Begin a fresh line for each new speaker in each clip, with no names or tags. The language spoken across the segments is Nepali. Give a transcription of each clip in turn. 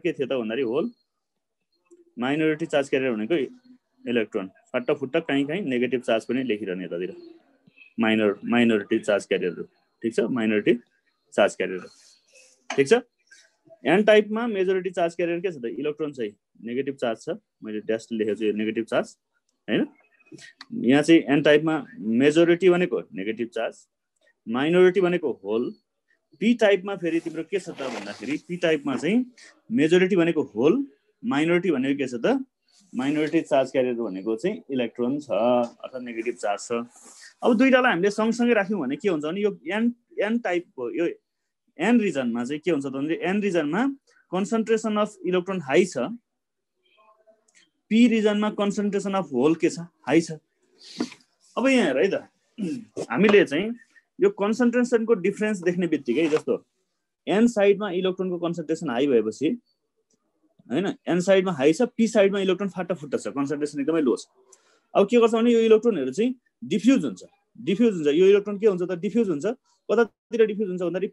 के थियो त भन्दाखेरि होल माइनोरिटी चार्ज क्यारियर भनेको इलेक्ट्रोन फाटाफुट्टा कहीँ नेगेटिभ चार्ज पनि लेखिरहने यतातिर माइनोरिटी चार्ज क्यारियर ठीक छ माइनोरिटी चार्ज क्यारियर ठीक छ एन टाइपमा मेजोरिटी चार्ज क्यारियर के छ त इलेक्ट्रोन चाहिँ नेगेटिभ चार्ज छ मैले ड्यास लेखेको छु यो नेगेटिभ चार्ज हैन यहाँ चाहिँ एन टाइपमा मेजोरिटी भनेको नेगेटिभ चार्ज माइनोरिटी भनेको होल पी टाइपमा फेरि तिम्रो के छ त भन्दाखेरि पी टाइपमा चाहिँ मेजोरिटी भनेको होल माइनोरिटी भनेको के छ त माइनोरिटी चार्ज क्यारियर भनेको चाहिँ इलेक्ट्रोन छ अर्थात् नेगेटिभ चार्ज छ अब दुईटालाई हामीले सँगसँगै राख्यौं भने के हुन्छ भने यो एन टाइपको यो एन रिजनमा चाहिँ के हुन्छ त भने एन रिजनमा कन्सन्ट्रेसन अफ इलेक्ट्रोन हाई छ पी रिजनमा कन्सन्ट्रेसन अफ होल के छ हाई छ अब यहाँ हेर है त हामीले चाहिँ यो कन्सन्ट्रेसनको डिफरेन्स देख्ने बित्तिकै जस्तो एन साइडमा इलेक्ट्रोनको कन्सन्ट्रेसन हाई भएपछि हैन एन साइडमा हाई छ पी साइडमा इलेक्ट्रोन फाटाफुट्टा छ कन्सन्ट्रेसन एकदमै लो छ अब के गर्छ भने यो इलेक्ट्रोनहरु चाहिँ डिफ्युज हुन्छ यो इलेक्ट्रोन के हुन्छ त डिफ्युज हुन्छ कतातिर डिफ्युज हुन्छ भन्दाखेरि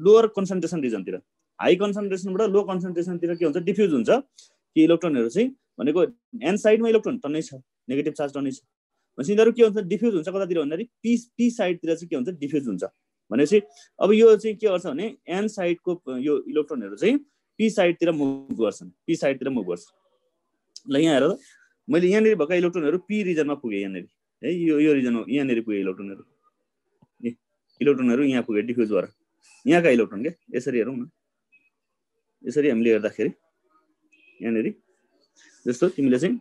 लोअर कन्सन्ट्रेसन रिजनतिर हाई कन्सन्ट्रेसनबाट लो कन्सन्ट्रेसनतिर के हुन्छ डिफ्युज हुन्छ कि इलेक्ट्रोनहरु चाहिँ भनेको एन साइडमा इलेक्ट्रोन टन्नै छ नेगेटिभ चार्ज टन्नै छ भनेपछि यिनीहरु के हुन्छ डिफ्युज हुन्छ कतातिर भन्दाखेरि पी साइडतिर चाहिँ के हुन्छ डिफ्युज हुन्छ भनेपछि अब यो चाहिँ के गर्छ भने एन साइडको यो इलेक्ट्रोनहरु चाहिँ पी साइडतिर मुभ गर्छन् ल यहाँ हेर मैले यहाँनिर भएका इलेक्ट्रोनहरु पी रिजनमा पुगे यहाँनिर है यो रिजनमा यहाँनिर पुगे इलेक्ट्रोनहरु यहाँ पुगे डिफ्युज भएर यहाँका इलेक्ट्रोन के यसरी हेरौँ न यसरी हामीले हेर्दाखेरि यहाँनिर जस्तो तिमीले चाहिँ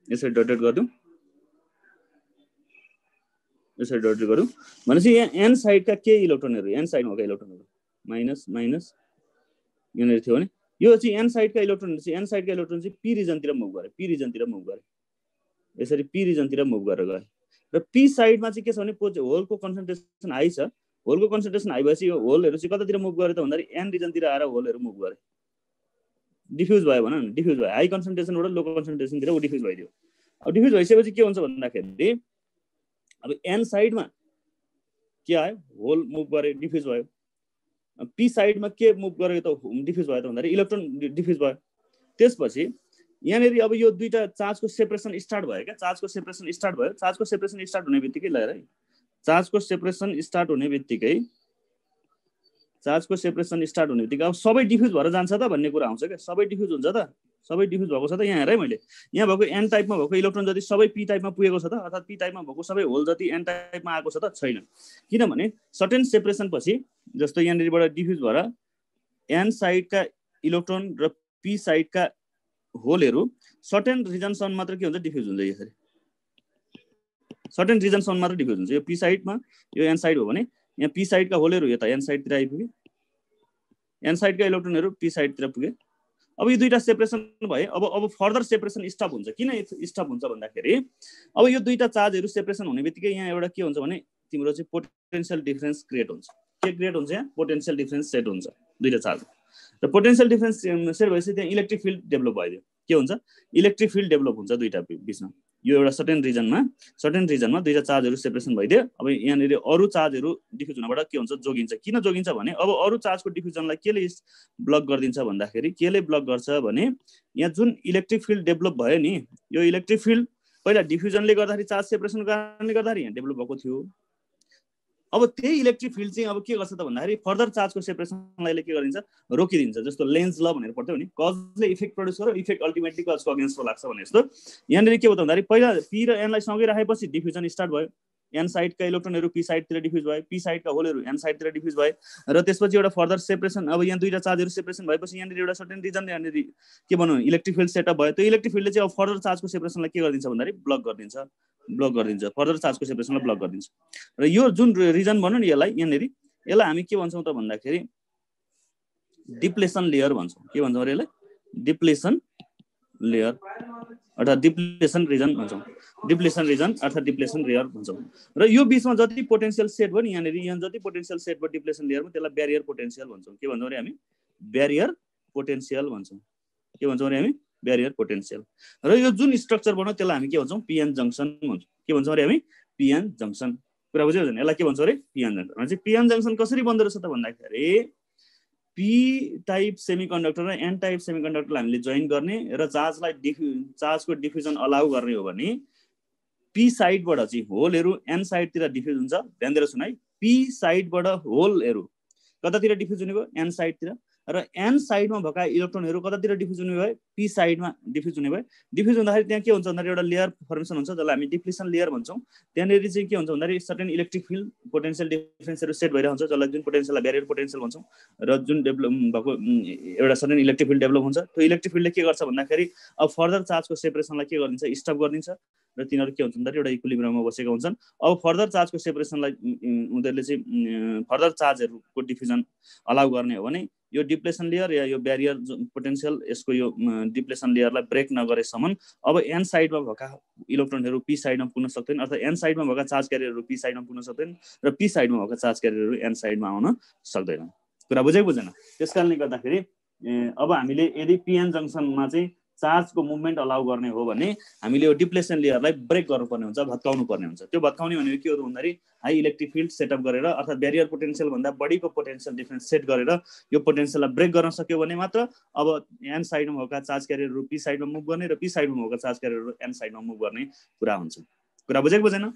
यसरी डटेड गर्दियौ भनेपछि यहाँ एन साइडका के इलेक्ट्रोनहरु एन साइडमा भएका इलेक्ट्रोनहरु माइनस यहाँनिर थियो भने यो चाहिँ एन साइडका इलेक्ट्रोन चाहिँ पी रिजनतिर मुभ गरे यसरी पी रिजनतिर मुभ गरेर गए र पी साइडमा चाहिँ के छ भने होलको कन्सन्ट्रेसन हाई छ होलको कन्सन्ट्रेसन हाई भएपछि यो होलहरु चाहिँ कतातिर मुभ गरे त भन्दाखेरि एन रिजनतिर आएर होलहरु मुभ गरे डिफ्युज भयो भन न डिफ्युज भयो हाई कन्सन्ट्रेसनबाट लो कन्सन्ट्रेसनतिर डिफ्युज भइदियो अब डिफ्युज भइसकेपछि के हुन्छ भन्दाखेरि अब एन साइडमा के आयो होल मुभ गरे डिफ्युज भयो पी साइडमा के मुभ गरेको त डिफ्युज भयो त भन्दाखेरि इलेक्ट्रोन डिफ्युज भयो त्यसपछि यहाँनिर अब यो दुईटा चार्जको सेपरेसन स्टार्ट भयो क्या चार्जको सेपरेसन स्टार्ट हुने बित्तिकै ल है चार्जको सेपरेसन स्टार्ट हुने बित्तिकै अब सबै डिफ्युज भएर जान्छ त भन्ने कुरा आउँछ क्या सबै डिफ्युज हुन्छ त सबै डिफ्युज भएको छ त यहाँ हेर है मैले यहाँ भएको एन टाइपमा भएको इलेक्ट्रोन जति सबै पी टाइपमा पुगेको छ त अर्थात् पी टाइपमा भएको सबै होल जति एन टाइपमा आएको छ त छैन किनभने सर्टेन सेपरेसन पछि जस्तो यहाँनिरबाट डिफ्युज भएर एन साइडका इलेक्ट्रोन र पी साइडका होलहरु सर्टेन रिजनसम्म मात्र के हुन्छ डिफ्युज हुन्छ यसरी सर्टेन रिजनसम्म मात्र डिफ्युज हुन्छ यो पी साइडमा यो एन साइड हो भने यहाँ पी साइडका होलहरु यता एन साइडतिर आइपुगे एन साइडका इलेक्ट्रोनहरु पी साइडतिर पुगे अब यो दुईटा सेपरेसन भए अब फर्दर सेपरेसन स्टप हुन्छ किन स्टप हुन्छ भन्दाखेरि अब यो दुईटा चार्जहरु सेपरेसन हुने बित्तिकै यहाँ एउटा के हुन्छ भने तिम्रो चाहिँ पोटेन्शियल डिफरेन्स क्रिएट हुन्छ के क्रिएट हुन्छ यहाँ पोटेन्शियल डिफरेन्स सेट हुन्छ दुईटा चार्ज र पोटेन्शियल डिफरेन्स सेट भएपछि त्यहाँ इलेक्ट्रिक फिल्ड डेभलप भइदियो के हुन्छ इलेक्ट्रिक फिल्ड डेभलप हुन्छ दुईटा बीचमा यो एउटा सर्टेन रिजनमा दुईटा चार्जहरु सेपरेसन भइदियो अब यहाँनिर अरु चार्जहरु डिफ्युज हुनबाट के हुन्छ जोगिन्छ किन जोगिन्छ भने अब अरु चार्जको डिफ्युजनलाई केले ब्लक गरिदिन्छ भन्दाखेरि केले ब्लक गर्छ भने यहाँ जुन इलेक्ट्रिक फिल्ड डेभलप भयो नि यो इलेक्ट्रिक फिल्ड पहिला डिफ्युजनले गर्दाखेरि चार्ज सेपरेसनको कारणले गर्दाखेरि यहाँ डेभलप भएको थियो अब त्यही इलेक्ट्रिक फिल्ड चाहिँ अब के गर्छ त भन्दाखेरि फर्दर चार्जको सेपरेसनलाई के गरिदिन्छ रोकिदिन्छ जस्तो लेन्ज ल भनेर पढ्थ्यौ नि कजले इफेक्ट प्रोड्युस गर्यो इफेक्ट अल्टिमेटली कजको अगेन्स्टमा लाग्छ भने जस्तो यहाँनिर के हो त भन्दाखेरि पहिला पी र एनलाई सँगै राखेपछि डिफ्युजन स्टार्ट भयो एन साइडका इलेक्ट्रोनहरु पी साइडतिर डिफ्युज भयो पी साइडका होलहरु एन साइडतिर डिफ्युज भयो र त्यसपछि एउटा फर्दर सेपरेसन अब यहाँ दुईटा चार्जहरु सेपरेसन भएपछि यहाँनिर एउटा सर्टेन रिजन यहाँनिर के भनौँ इलेक्ट्रिक फिल्ड सेटअप भयो त्यो इलेक्ट्रिक फिल्डले चाहिँ अब फर्दर चार्जको सेपरेसनलाई के गरिदिन्छ भन्दाखेरि ब्लक गरिदिन्छ फर्दर चार्जको सेपरेसनलाई ब्लक गरिदिन्छ र यो जुन रिजन भनौँ नि यसलाई हामी के भन्छौँ त भन्दाखेरि डिप्लेसन लेयर भन्छौँ के भन्छौँ अरे यसलाई डिप्लेसन लेयर अर्थात् डिप्लेसन रिजन भन्छौँ अर्थात् डिप्लेसन लेयर भन्छौँ र यो बीचमा जति पोटेन्शियल सेट भयो नि यहाँ जति पोटेन्शियल सेट भयो डिप्लेसन लेयरमा त्यसलाई ब्यारियर पोटेन्शियल भन्छौँ के भन्छौँ अरे हामी ब्यारियर पोटेन्शियल भन्छौँ ब्यारियर पोटेन्शियल र यो जुन स्ट्रक्चर बनाउँछ त्यसलाई हामी के भन्छौँ पीएन जंक्सन भन्छौँ के भन्छौँ अरे हामी पीएन जंक्सन कुरा बुझ्यौ नि यसलाई के भन्छौँ अरे पीएन जंक्सन भने चाहिँ पीएन जंक्सन कसरी बन्दो रहेछ त भन्दाखेरि पी टाइप सेमिकन्डक्टर र एन टाइप सेमिकन्डक्टरलाई हामीले जोइन गर्ने र चार्जको डिफ्युजन अलाउ गर्ने हो भने पी साइडबाट चाहिँ होलहरू एन साइडतिर डिफ्युज हुन्छ। ध्यान दिएर सुन है, पी साइडबाट होलहरू कतातिर डिफ्युज हुने भयो? एन साइडतिर। र एन साइडमा भएका इलेक्ट्रोनहरू कतातिर डिफ्युज हुने भयो? पी साइडमा डिफ्युज हुने भयो। डिफ्युज हुँदाखेरि त्यहाँ के हुन्छ भन्दाखेरि एउटा लेयर फर्मेसन हुन्छ जसलाई हामी डिप्लिसन लेयर भन्छौँ। त्यहाँनिर चाहिँ के हुन्छ भन्दाखेरि सर्टेन इलेक्ट्रिक फिल्ड पोटेन्सियल डिफरेन्सहरू सेट भइरहेको हुन्छ जसलाई जुन पोटेन्सियललाई ब्यारियर पोटेन्सियल भन्छौँ। र जुन डेभलप भएको एउटा सर्टेन इलेक्ट्रिक फिल्ड डेभलप हुन्छ। त्यो इलेक्ट्रिक फिल्डले के गर्छ भन्दाखेरि अब फर्दर चार्जको सेपरेसनलाई के गरिदिन्छ? स्टप गरिदिन्छ र तिनीहरू के हुन्छ भन्दाखेरि एउटा इक्विलिब्रियममा बसेका हुन्छन्। अब फर्दर चार्जको सेपरेसनलाई उनीहरूले चाहिँ फर्दर चार्जहरूको डिफ्युजन अलाउ गर्ने हो भने यो डिप्लेसन लेयर या यो ब्यारियर पोटेन्सियल यसको यो डिप्लेसन लेयरलाई ब्रेक नगरेसम्म अब एन साइडमा भएका इलेक्ट्रोनहरू पी साइडमा पुग्न सक्दैन, अर्थात् एन साइडमा भएका चार्ज क्यारियरहरू पी साइडमा पुग्न सक्दैन र पी साइडमा भएका चार्ज क्यारियरहरू एन साइडमा आउन सक्दैन। कुरा बुझेको बुझेन? त्यस कारणले गर्दाखेरि अब हामीले यदि पिएन जङ्सनमा चाहिँ चार्जको मुभमेन्ट अलाउ गर्ने हो भने हामीले यो डिप्लेसन लेयरलाई ब्रेक गर्नुपर्ने हुन्छ, भत्काउनु पर्ने हुन्छ। त्यो भत्काउने भनेको के हो भन्दाखेरि हाई इलेक्ट्रिक फिल्ड सेटअप गरेर अर्थात् ब्यारियर पोटेन्सियल भन्दा बढीको पोटेन्सियल डिफरेन्स सेट गरेर यो पोटेन्सियललाई ब्रेक गर्न सक्यो भने मात्र अब एन साइडमा भएका चार्ज क्यारियरहरू पी साइडमा मुभ गर्ने र पी साइडमा भएका चार्ज क्यारियरहरू एन साइडमा मुभ गर्ने कुरा हुन्छ। कुरा बुझेको बुझेन?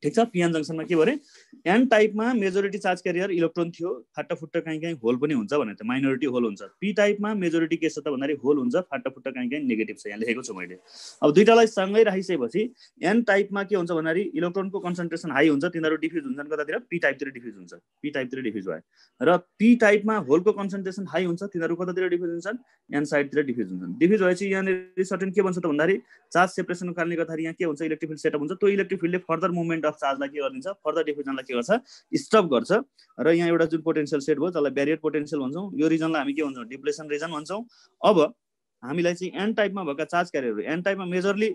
ठिक छ। पिएन जङ्सनमा के भरे? एन टाइपमा मेजोरिटी चार्ज क्यारियर इलेक्ट्रोन थियो, फाटाफुट्टा कहीँ होल पनि हुन्छ भने त माइनोरिटी होल हुन्छ। पी टाइपमा मेजोरिटी के छ त भन्दाखेरि होल हुन्छ, फाटाफुट्टा कहीँ नेगेटिभ छ। यहाँ लेखेको छु मैले। अब दुईटालाई सँगै राखिसकेपछि एन टाइपमा के हुन्छ भन्दाखेरि इलेक्ट्रोनको कन्सन्ट्रेसन हाई हुन्छ, तिनीहरू डिफ्युज हुन्छन् कतातिर? पी टाइपतिर डिफ्युज हुन्छ। पी टाइपतिर डिफ्युज भयो। र पी टाइपमा होलको कन्सन्ट्रेसन हाई हुन्छ, तिनीहरू कतातिर डिफ्युज हुन्छन्? एन साइडतिर डिफ्युज हुन्छन्। डिफ्युज भएपछि यहाँनिर सर्टेन के भन्छ त भन्दाखेरि चार्ज सेपरेसनको कारणले गर्दाखेरि यहाँ के हुन्छ? इलेक्ट्रिक फिल्ड सेटअप हुन्छ। त्यो इलेक्ट्रिक फिल्डले फर्दर मुभमेन्ट अफ चार्जलाई के गरिदिन्छ? फर्दर डिफ्युजनलाई के गर्छ? स्टप गर्छ। र यहाँ एउटा जुन पोटेन्सियल सेट भयो जसलाई ब्यारियर पोटेन्सियल भन्छौँ, यो रिजनलाई हामी के भन्छौँ? डिप्लेसन रिजन भन्छौँ। अब हामीलाई चाहिँ एन टाइपमा भएका चार्ज क्यारियरहरू, एन टाइपमा मेजरली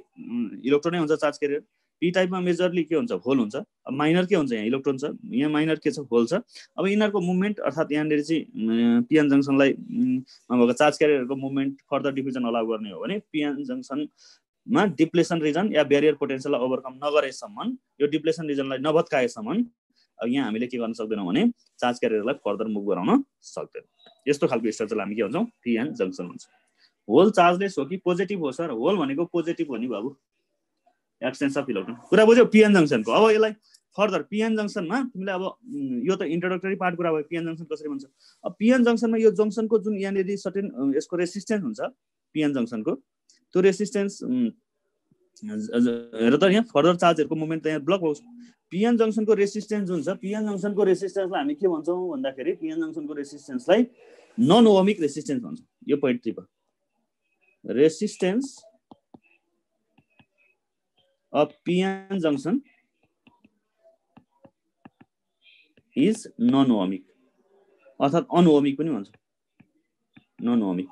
इलेक्ट्रोनै हुन्छ चार्ज क्यारियर, पी टाइपमा मेजरली के हुन्छ? होल हुन्छ। अब माइनर के हुन्छ? यहाँ इलेक्ट्रोन छ, यहाँ माइनर के छ? होल छ। अब यिनीहरूको मुभमेन्ट अर्थात् यहाँनिर चाहिँ पिएन जङ्सनलाई भएका चार्ज क्यारियरहरूको मुभमेन्ट फर्दर डिफ्युजन अलाउ गर्ने हो भने पिएन जङ्सनमा डिप्लेसन रिजन या ब्यारियर पोटेन्सियललाई ओभरकम नगरेसम्म, यो डिप्लेसन रिजनलाई नभत्काएसम्म यहाँ हामीले के गर्न सक्दैनौँ भने चार्ज क्यारियरलाई फर्दर मुभ गराउन सक्दैनौँ। यस्तो खालको स्ट्रक्चरलाई हामी के भन्छौँ? पिएन जङ्सन भन्छ। होल चार्जलेस हो कि पोजिटिभ हो सर? होल भनेको पोजिटिभ हो नि बाबु, एक्सचेन्ज अफ इलेक्ट्रोन। कुरा बुझ्यौ? पिएन जङ्सनको। अब यसलाई फर्दर पिएन जङ्सनमा तिमीले अब यो त इन्ट्रोडक्टरी पार्ट कुरा भयो, पिएन जङ्सन कसरी भन्छ। अब पिएन जङ्सनमा यो जङ्सनको जुन यहाँनिर सर्टेन यसको रेसिस्टेन्स हुन्छ पिएन जङ्सनको, त्यो रेसिस्टेन्स हेर त यहाँ फर्दर चार्जहरूको मुभमेन्ट त यहाँ ब्लक होस्। पिएन जङ्सनको रेसिस्टेन्स जुन छ, पिएन जङ्सनको रेसिस्टेन्सलाई हामी के भन्छौँ भन्दाखेरि पिएन जङ्सनको रेसिस्टेन्सलाई नन ओमिक रेसिस्टेन्स भन्छौँ। यो point 3 resistance of PN junction is non ohmic, अर्थात् अनओमिक पनि भन्छ। नन ओमिक,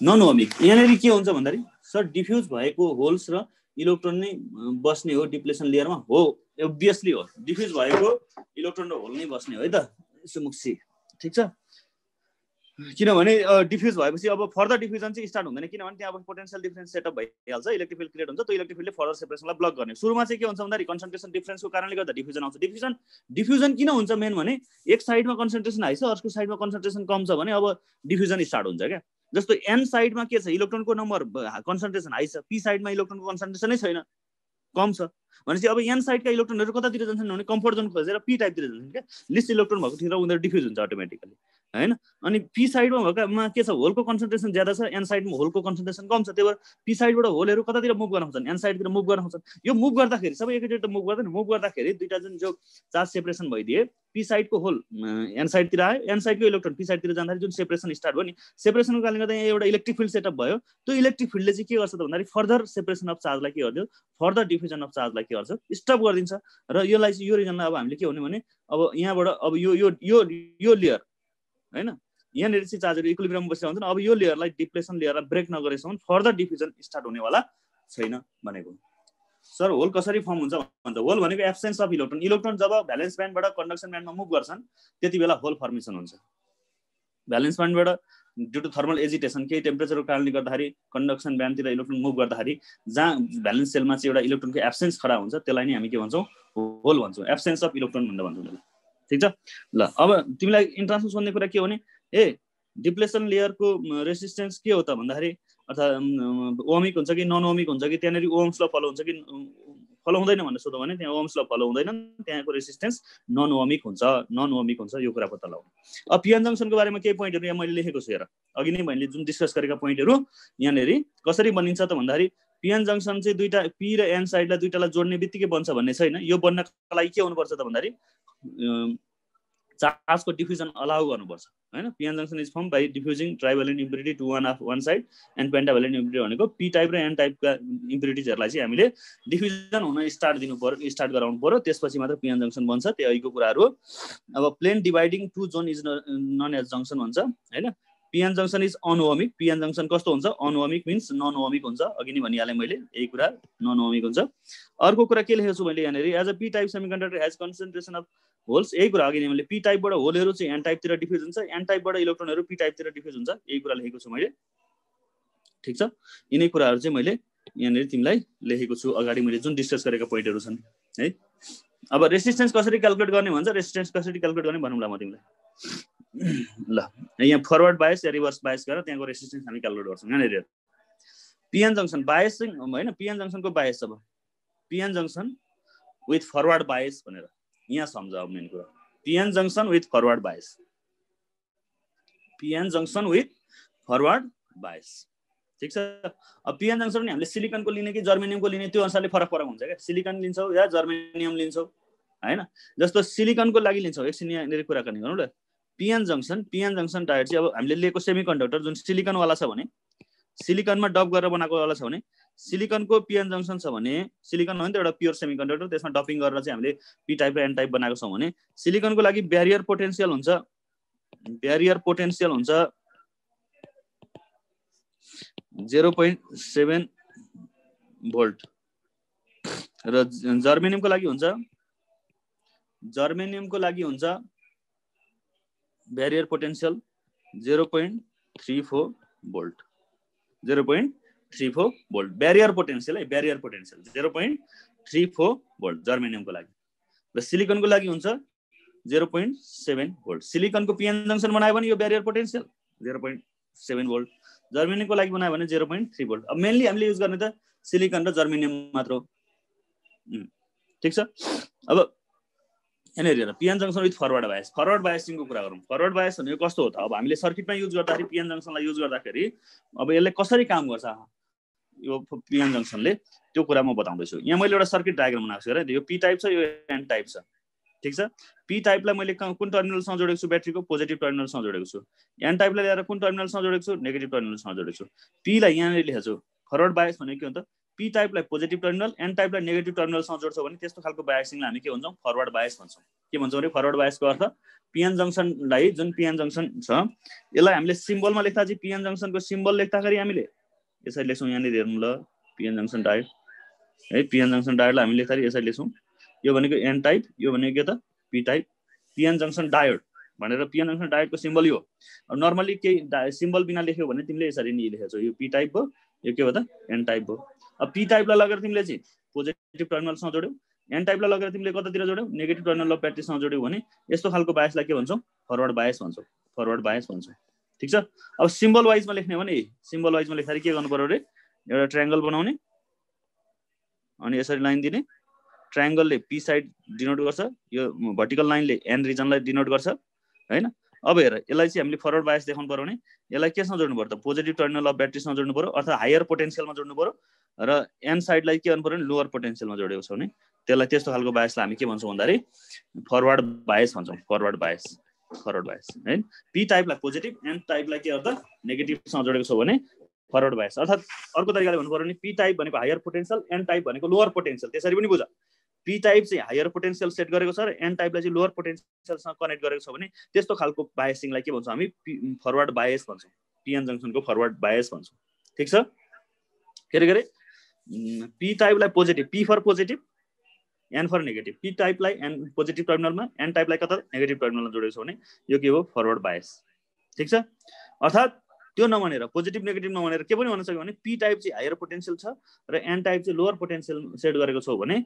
नन ओमिक यहाँनिर के हुन्छ भन्दाखेरि सर डिफ्युज भएको होल्स र इलेक्ट्रोन नै बस्ने हो डिप्लेसन लेयरमा हो, ओभियसली हो। डिफ्युज भएको इलेक्ट्रोन र होल नै बस्ने हो है त, सुमुक्सी। ठिक छ। किनभने डिफ्युज भएपछि अब फर्दर डिफ्युजन चाहिँ स्टार्ट हुँदैन, किनभने त्यहाँ अब पोटेन्सियल डिफरेन्स सेटअप भइहाल्छ, इलेक्ट्रिक फिल्ड क्रिएट हुन्छ। त्यो इलेक्ट्रिक फिल्डले फर्दर सेपरेसनलाई ब्लक गर्ने। सुरुमा चाहिँ के हुन्छ भन्दाखेरि कन्सन्ट्रेसन डिफरेन्सको कारणले गर्दा डिफ्युजन आउँछ। डिफ्युजन किन हुन्छ मेन भने एक साइडमा कन्सन्ट्रेसन हाई छ, अर्को साइडमा कन्सन्ट्रेसन कम छ भने अब डिफ्युजन स्टार्ट हुन्छ क्या। जस्तो एन साइडमा के छ? इलेक्ट्रोनको नम्बर कन्सन्ट्रेसन हाई छ, पी साइडमा इलेक्ट्रोनको कन्सन्ट्रेसनै छैन, कम छ भनेपछि अब एन साइडका इलेक्ट्रोनहरू कतातिर जान्छन् भने कम्फर्ट जोन खोजेर पी टाइपतिर जान्छन् क्या। लिस्ट इलेक्ट्रोन भएको ठाउँमा उनीहरू डिफ्युज हुन्छ अटोमेटिकली हैन। अनि पी साइडमा भएकामा के छ? होलको कन्सन्ट्रेसन ज्यादा छ, एन साइडमा होलको कन्सन्ट्रेसन कम छ। त्यही भएर पी साइडबाट होलहरू कतातिर मुभ गर्न सक्छन्? एन साइडतिर मुभ गर्न सक्छन्। यो मुभ गर्दाखेरि सबै एकैचोटि मुभ गर्दैन, मुभ गर्दाखेरि दुईटा जुन जो चार्ज सेपरेसन भइदिए, पी साइडको होल एन साइडतिर आयो, एन साइडको इलेक्ट्रोन पी साइडतिर जाँदाखेरि जुन सेपरेसन स्टार्ट भयो नि, सेपरेसनको कारणले गर्दा यहाँ एउटा इलेक्ट्रिक फिल्ड सेटअप भयो। त्यो इलेक्ट्रिक फिल्डले चाहिँ के गर्छ त भन्दाखेरि फर्दर सेपरेसन अफ चार्जलाई के गर्दियो? फर्दर डिफ्युजन अफ चार्जलाई के गर्छ? स्टप गरिदिन्छ। र यसलाई चाहिँ यो रिजनलाई अब हामीले के हुने भने अब यहाँबाट अब यो लेयर हैन, यहाँनिर चाहिँ चार्जहरू इक्विलिब्रियममा बसेर हुन्छन्। अब यो लेयरलाई डिप्लेसन लेयरलाई ब्रेक नगरेसम्म फर्दर डिफ्युजन स्टार्ट हुनेवाला छैन भनेको। सर होल कसरी फर्म हुन्छ भन्छ? होल भनेको एब्सेन्स अफ इलेक्ट्रोन। इलेक्ट्रोन जब भ्यालेन्स ब्यान्डबाट कन्डक्सन ब्यान्डमा मुभ गर्छन् त्यति बेला होल फर्मेसन हुन्छ। भ्यालेन्स ब्यान्डबाट ड्यु टु थर्मल एजिटेसन केही टेम्परेचरको कारणले गर्दाखेरि कन्डक्सन ब्यान्डतिर इलेक्ट्रोन मुभ गर्दाखेरि जहाँ भ्यालेन्स सेलमा चाहिँ एउटा इलेक्ट्रोनको एब्सेन्स खडा हुन्छ त्यसलाई नै हामी के भन्छौँ? होल भन्छौँ। एब्सेन्स अफ इलेक्ट्रोन भनेर भन्छौँ। ठिक छ ल। अब तिमीलाई इन्ट्रान्समा सोध्ने कुरा के हो भने डिप्लेसन लेयरको रेसिस्टेन्स के हो त भन्दाखेरि अर्थात् ओमिक हुन्छ कि नन ओमिक हुन्छ कि त्यहाँनिर ओम्स ल फलो हुन्छ कि फलो हुँदैन भनेर सोध्यो भने त्यहाँ ओम्स ल फलो हुँदैन, त्यहाँको रेसिस्टेन्स नन ओमिक हुन्छ यो कुरा पत्ता लगाउनु। अब पिएन जङ्सनको बारेमा केही पोइन्टहरू यहाँ मैले लेखेको छु हेर, अघि नै मैले जुन डिस्कस गरेका पोइन्टहरू यहाँनिर कसरी बनिन्छ त भन्दाखेरि पिएन जङ्सन चाहिँ दुईटा पी र एन साइडलाई दुईटालाई जोड्ने बित्तिकै बन्छ भन्ने छैन। यो बन्नको लागि के हुनुपर्छ त भन्दाखेरि चार्जको डिफ्युजन अलाउ गर्नुपर्छ हैन। PN junction is form by diffusing trivalent impurity to one side and pentavalent impurity भनेको पी टाइप र एन टाइपका इम्प्युरिटिजहरूलाई चाहिँ हामीले डिफ्युजन हुन स्टार्ट गराउनु पर्यो, त्यसपछि मात्र पिएन जङ्सन बन्छ। त्यहीको कुराहरू हो। अब plane dividing two zone is known as junction भन्छ हैन। PN junction is unohmic. PN junction कस्तो हुन्छ? अनओमिक मिन्स नन ओमिक हुन्छ। अघि नै भनिहालेँ मैले यही कुरा, नन ओमिक हुन्छ। अर्को कुरा के लेखेको छु मैले यहाँनिर, as a P type semiconductor has concentration of holes. यही कुरा अघि नै मैले पी टाइपबाट होलहरू चाहिँ एन टाइपतिर डिफ्युज हुन्छ, एन टाइपबाट इलेक्ट्रोनहरू पी टाइपतिर डिफ्युज हुन्छ, यही कुरा लेखेको छु मैले। ठिक छ, यिनै कुराहरू चाहिँ मैले यहाँनिर तिमीलाई लेखेको छु अगाडि मैले जुन डिस्कस गरेका पोइन्टहरू छन् है। अब रेसिस्टेन्स कसरी क्याल्कुलेट गर्ने भन्छ, रेसिस्टेन्स कसरी क्याल्कुलेट गर्ने भनौँला म तिमीलाई ल। यहाँ फरवर्ड बायस या रिभर्स बायस गरेर त्यहाँको रेसिस्टेन्स हामी क्याल्कुलेट गर्छौँ। यहाँनिर पिएन जङ्सन बायस चाहिँ होइन, पिएन जङ्सनको बायस अब PN junction with forward bias भनेर यहाँ सम्झ। अब मेन कुरा PN junction with forward bias, PN junction with forward bias. ठिक छ। अब पिएन जङ्सन पनि हामीले सिलिकनको लिने कि जर्मेनियमको लिने त्यो अनुसारले फरक हुन्छ क्या। सिलिकन लिन्छौ या जर्मेनियम लिन्छौ हैन। जस्तो सिलिकनको लागि लिन्छौ, एकछिन यहाँनिर कुराकानी गरौँ ल। पिएन जङ्सन डायोड चाहिँ अब हामीले लिएको सेमिकन्डक्टर जुन सिलिकनवाला छ भने, सिलिकनमा डप गरेर बनाएको वाला छ भने, सिलिकनको पिएन जङ्सन छ भने, सिलिकन हो नि त एउटा प्योर सेमिकन्डक्टर, त्यसमा डपिङ गरेर चाहिँ हामीले पी टाइप र एन टाइप बनाएको छौँ भने सिलिकनको लागि ब्यारियर पोटेन्सियल हुन्छ 0.7 भोल्ट र जर्मेनियमको लागि हुन्छ barrier potential 0.34 volt. 0.34 volt barrier potential है, ब्यारियर पोटेन्सियल 0.34 भोल्ट जर्मेनियमको लागि। र सिलिकनको लागि हुन्छ 0.7 भोल्ट। सिलिकनको पिएन जङ्सन बनायो भने यो ब्यारियर पोटेन्सियल 0.7 भोल्ट, जर्मेनियमको लागि बनायो भने 0.3 भोल्ट। अब मेनली हामीले युज गर्ने त सिलिकन र जर्मेनियम मात्र हो। ठिक छ। अब यहाँनिर हेर PN junction with forward bias, forward बायसिङको कुरा गरौँ। फरवर्ड बायस भनेको कस्तो हो त? अब हामीले सर्किटमा युज गर्दाखेरि पिएन जङ्सनलाई युज गर्दाखेरि अब यसले कसरी काम गर्छ यो पिएन जङ्सनले, त्यो कुरा म बताउँदैछु। यहाँ मैले एउटा सर्किट डायग्राम बनाएको छु हेर, यो पी टाइप छ, यो एन टाइप छ। ठिक छ। पी टाइपलाई मैले कुन टर्मिनलसँग जोडेको छु? ब्याट्रीको पोजिटिभ टर्मिनलसँग जोडेको छु। एन टाइपलाई ल्याएर कुन टर्मिनलसँग जोडेको छु? नेगेटिभ टर्मिनलसँग जोडेको छु। पीलाई यहाँनिर लेखेको छु फरवर्ड बायस भनेको के हो त? पी टाइपलाई पोजिटिभ टर्मिनल, एन टाइपलाई नेगेटिभ टर्मिनलसँग जोड्छौँ भने त्यस्तो खालको बायसिङलाई हामी के भन्छौँ? फरवर्ड बायस भन्छौँ। के भन्छौँ भने फरवर्ड बायसको अर्थ पिएन जङ्सनलाई, जुन पिएन जङ्सन छ यसलाई हामीले सिम्बलमा लेख्दा चाहिँ पिएन जङ्सनको सिम्बल लेख्दाखेरि हामीले यसरी लेख्छौँ। यहाँनिर हेर्नु ल, पिएन जङ्सन डायोड है, पिएन जङ्सन डायोडलाई हामी लेख्दाखेरि यसरी लेख्छौँ। यो भनेको एन टाइप, यो भनेको के त? P type. PN junction diode भनेर पिएन जङ्सन डायोडको सिम्बल यो। अब नर्मली केही सिम्बल बिना लेख्यो भने तिमीले यसरी नि लेखेको छौ, यो पी टाइप भयो, यो के हो त? एन टाइप भयो। अब पी टाइपलाई लगेर तिमीले चाहिँ पोजिटिभ टर्मिनलसँग जोड्यौ, एन टाइपलाई लगेर तिमीले कतातिर जोड्यौ? नेगेटिभ टर्मिनल र ब्याट्रीसँग जोड्यौ भने यस्तो खालको बायसलाई के भन्छौँ? फरवर्ड बायस भन्छौँ। फरवर्ड बायस भन्छौँ। ठिक छ। अब सिम्बल वाइजमा लेख्ने भने सिम्बल वाइजमा लेख्दाखेरि के गर्नु पर्यो रे? एउटा ट्रायंगल बनाउने अनि यसरी लाइन दिने। ट्रायंगलले पी साइड डिनोट गर्छ, यो भर्टिकल लाइनले एन रिजनलाई डिनोट गर्छ हैन। अब हेर यसलाई चाहिँ हामीले फरवर्ड बायस देखाउनु पर्यो भने यसलाई केसँग जोड्नु पर्यो त? पोजिटिभ टर्मिनल अफ ब्याट्रीसँग जोड्नु पर्यो, अर्थात् हायर पोटेन्सियलमा जोड्नु पर्यो। र एन साइडलाई के गर्नु पर्यो भने लोअर पोटेन्सियलमा जोडेको छ भने त्यसलाई त्यस्तो खालको बायसलाई हामी के भन्छौँ भन्दाखेरि फरवर्ड बायस भन्छौँ। फरवर्ड बायस, फरवर्ड बायस हैन। पी टाइपलाई पोजिटिभ, एन टाइपलाई के गर्दा नेगेटिभसँग जोडेको छ भने फरवर्ड बायस। अर्थात् अर्को तरिकाले भन्नु पर्यो भने पी टाइप भनेको हायर पोटेन्सियल, एन टाइप भनेको लोअर पोटेन्सियल, त्यसरी पनि बुझ। पी टाइप चाहिँ हायर पोटेन्सियल सेट गरेको छ र एन टाइपलाई चाहिँ लोअर पोटेन्सियलसँग कनेक्ट गरेको छ भने त्यस्तो खालको बायसिङलाई के भन्छौँ हामी? फरवर्ड बायस भन्छौँ। पिएन जङ्सनको फरवर्ड बायस भन्छौँ। ठिक छ। के अरे पी टाइपलाई positive, P for positive, N for negative. P टाइपलाई एन पोजिटिभ टर्मिनलमा, एन टाइपलाई कता? नेगेटिभ टर्मिनलमा जोडेको छ भने यो के हो? Forward bias. ठिक छ। अर्थात् त्यो नभनेर पोजिटिभ नेगेटिभ नभनेर के पनि भन्न सक्यो भने पी टाइप चाहिँ हायर पोटेन्शियल छ र एन टाइप चाहिँ लोअर पोटेन्शियल सेट गरेको छौ भने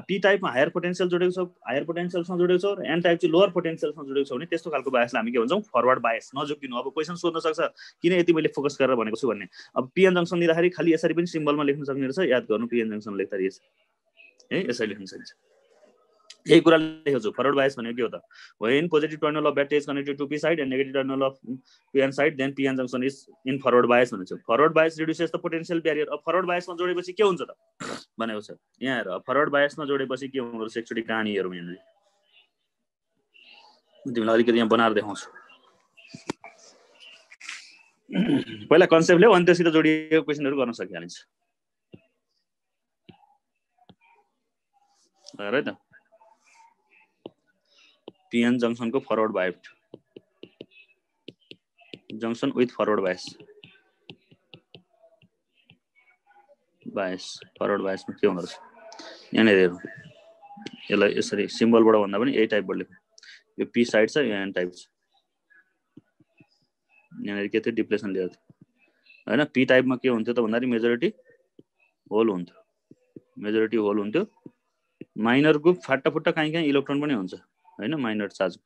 पी टाइपमा हायर पोटेन्शियल जोडेको छ, हायर पोटेन्शियलसँग जोडेको छ, र एन टाइप चाहिँ लोअर पोटेन्शियलसँग जोडेको छ भने त्यस्तो खालको बायसलाई हामी के भन्छौँ? Forward bias. नझुक्किनु। अब क्वेसन सोध्न सक्छ किन यति मैले फोकस गरेर भनेको छु भन्ने। अब पिएन जङ्सन दिँदाखेरि खालि यसरी पनि सिम्बलमा लेख्न सक्ने रहेछ, याद गर्नु। पिएन जङ्सन लेख्दाखेरि है यसरी लेख्न सकिन्छ। यही कुरा लेखेको छु। फरवर्ड बायस भनेको के हो त? When positive terminal of battery is connected to P side and negative terminal of PN side then PN junction is in forward bias भनेको छु। Forward bias reduces the potential barrier. अब फरवर्ड बायसमा जोडेपछि के हुन्छ त भनेको छ यहाँ हेर। फरवर्ड बायसमा जोडेपछि के हुँदो रहेछ एकचोटि कहानी हेरौँ। यहाँनिर तिमीलाई अलिकति यहाँ बनाएर देखाउँछु। पहिला कन्सेप्ट ल्याऊ अनि त्योसित जोडिएको क्वेसनहरू गर्न सकिहालिन्छ। हेर है त, पीएन जंक्शन को forward bias junction width forward bias forward bias में के हुँदो रहेछ यहाँ हेरौँ। यसलाई यसरी सिम्बलबाट भन्दा पनि यही टाइपबाट लेखौँ। यो पी साइड छ, यहाँ एन टाइप छ। यहाँ के थियो? डिप्लेसन लेयर थियो हैन। पी टाइपमा के हुन्थ्यो त भन्दाखेरि मेजोरिटी होल हुन्थ्यो। मेजोरिटी होल हुन्थ्यो। माइनर ग्रुप फाटाफुट्टा कहीँ कहीँ इलेक्ट्रोन पनि हुन्छ हैन। माइनर चार्ज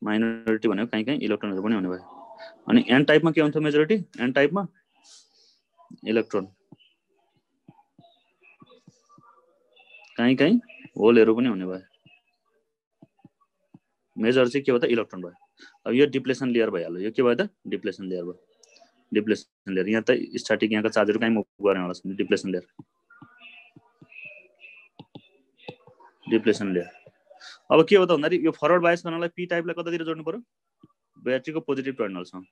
माइनोरिटी भनेको कहीँ कहीँ इलेक्ट्रोनहरु पनि हुने भयो। अनि एन टाइपमा के हुन्थ्यो? मेजोरिटी एन टाइपमा इलेक्ट्रोन, कहीँ कहीँ होलहरु पनि हुने भयो। मेजर चाहिँ के हो त? इलेक्ट्रोन भयो। अब यो डिप्लेसन लेयर भइहाल्यो। यो के भयो त? डिप्लेसन लेयर भयो। डिप्लेसन लेयर यहाँ त स्ट्याटिक यहाँको चार्जहरु कहीँ मुभ गर्ने होला। Depletion layer, depletion layer. अब के हो त भन्दाखेरि यो फरवर्ड बायस गर्नलाई पी टाइपलाई कतातिर जोड्नु पर्यो? ब्याट्रीको पोजिटिभ टर्मिनलसँग।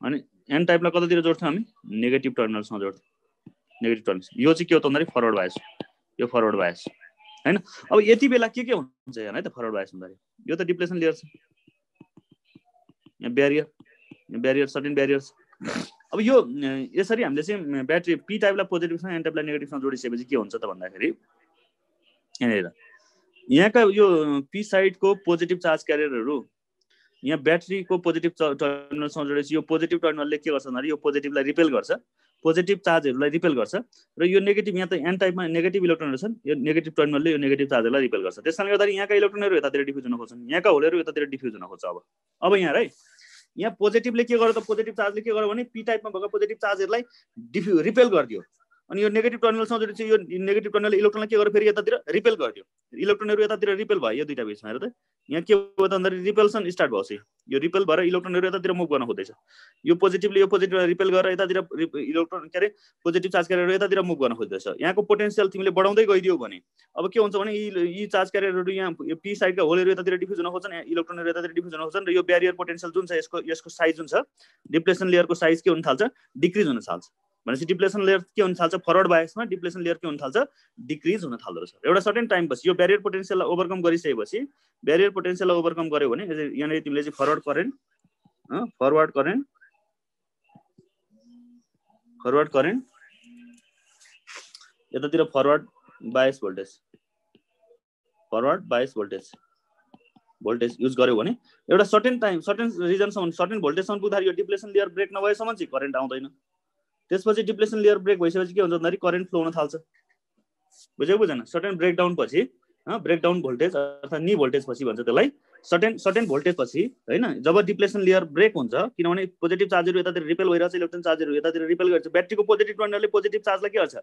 अनि एन टाइपलाई कतातिर जोड्छौँ हामी? नेगेटिभ टर्मिनलसँग जोड्छौँ। Negative terminal. यो चाहिँ के हो त भन्दाखेरि फरवर्ड बायस। यो फरवर्ड बायस हैन। अब यति बेला के हुन्छ यहाँ है त? फरवर्ड बायस हुँदाखेरि यो त डिप्लेसन लेयर छ, यहाँ ब्यारियर, ब्यारियर सर्टेन ब्यारियर छ। अब यो यसरी हामीले चाहिँ ब्याट्री पी टाइपलाई पोजिटिभसँग एन टाइपलाई नेगेटिभसँग जोडिसकेपछि के हुन्छ त भन्दाखेरि यहाँनिर यहाँका यो पी साइडको पोजिटिभ चार्ज क्यारियरहरु यहाँ ब्याट्रीको पोजिटिभ टर्मिनलसँग जोडेपछि यो पोजिटिभ टर्मिनलले के गर्छ भन्दाखेरि यो पोजिटिभलाई रिपेल गर्छ, पोजिटिभ चार्जहरुलाई रिपेल गर्छ। र यो नेगेटिभ यहाँ त एन टाइपमा नेगेटिभ इलेक्ट्रोनहरु छन्, यो नेगेटिभ टर्मिनलले यो नेगेटिभ चार्जहरुलाई रिपेल गर्छ। त्यसकारणले गर्दाखेरि यहाँका इलेक्ट्रोनहरु यतातिर डिफ्युज हुन खोज्छन्, यहाँका होलहरु यतातिर डिफ्युज हुन खोज्छ। अब यहाँ है यहाँ पोजिटिभले के गर्यो त? पोजिटिभ चार्जले के गर्यो भने पी टाइपमा भएको पोजिटिभ चार्जहरुलाई रिपेल गरिदियो। अनि यो नेगेटिभ टर्मिनलसँग जोडिन्छ यो नेगेटिभ टर्मिनलले इलेक्ट्रोनलाई के गर्यो? फेरि यतातिर रिपेल गरिदियो। इलेक्ट्रोनहरु यतातिर रिपेल भयो यो दुईटा बीचमा। हेर त यहाँ के भयो त भन्दाखेरि रिपेल्सन स्टार्ट भयो। यो रिपेल भएर इलेक्ट्रोनहरु यतातिर मुभ गर्न खोज्दैछ। यो पोजिटिभलाई रिपेल गरेर यतातिर इलेक्ट्रोन के अरे पोजिटिभ चार्ज क्यारियरहरु यतातिर मुभ गर्न खोज्दैछ। यहाँको पोटेन्शियल तिमीले बढाउँदै गइदियौ भने अब के हुन्छ भने यी चार्ज क्यारियरहरु यहाँ यो पी साइडका होलहरु यतातिर डिफ्युज हुन खोज्छन्, यहाँ इलेक्ट्रोनहरु यतातिर डिफ्युज हुन खोज्छन्। र यो ब्यारियर पोटेन्शियल जुन छ यसको साइज जुन छ डिप्लेसन लेयरको साइज के हुन थाल्छ? डिक्रिज हुन थाल्छ। भनेपछि डिप्लेसन लेयर के हुन थाल्छ? फरवर्ड बायसमा डिप्लेसन लेयर के हुन थाल्छ? डिक्रिज हुन थाल्दो रहेछ। एउटा सर्टेन टाइम पछि यो ब्यारियर पोटेन्शियललाई ओभरकम गरिसकेपछि ब्यारियर पोटेन्शियललाई ओभरकम गर्यो भने यहाँ तिमीले चाहिँ फरवर्ड करेन्ट यतातिर फरवर्ड बायस भोल्टेज युज गर्यो भने एउटा सर्टेन टाइम सर्टेन रिजनसम्म सर्टेन भोल्टेजसम्म पुग्दाखेरि यो डिप्लेसन लेयर ब्रेक नभएसम्म चाहिँ करेन्ट आउँदैन। त्यसपछि डिप्लेसन लेयर ब्रेक भइसकेपछि के हुन्छ भन्दाखेरि करेन्ट फ्लो हुन थाल्छ। बुझ्यो बुझेन? सर्टेन ब्रेकडाउन पछि ब्रेकडाउन भोल्टेज अर्थात नी भोल्टेज पछि भन्छ त्यसलाई। सर्टेन भोल्टेज पछि हैन जब डिप्लेसन लेयर ब्रेक हुन्छ, किनभने पोजिटिभ चार्जहरु यतातिर रिपेल भइरहेछ, इलेक्ट्रोन चार्जहरु यतातिर रिपेल गर्छ। ब्याट्रीको पोजिटिभ टर्मिनलले पोजिटिभ चार्जलाई के गर्छ?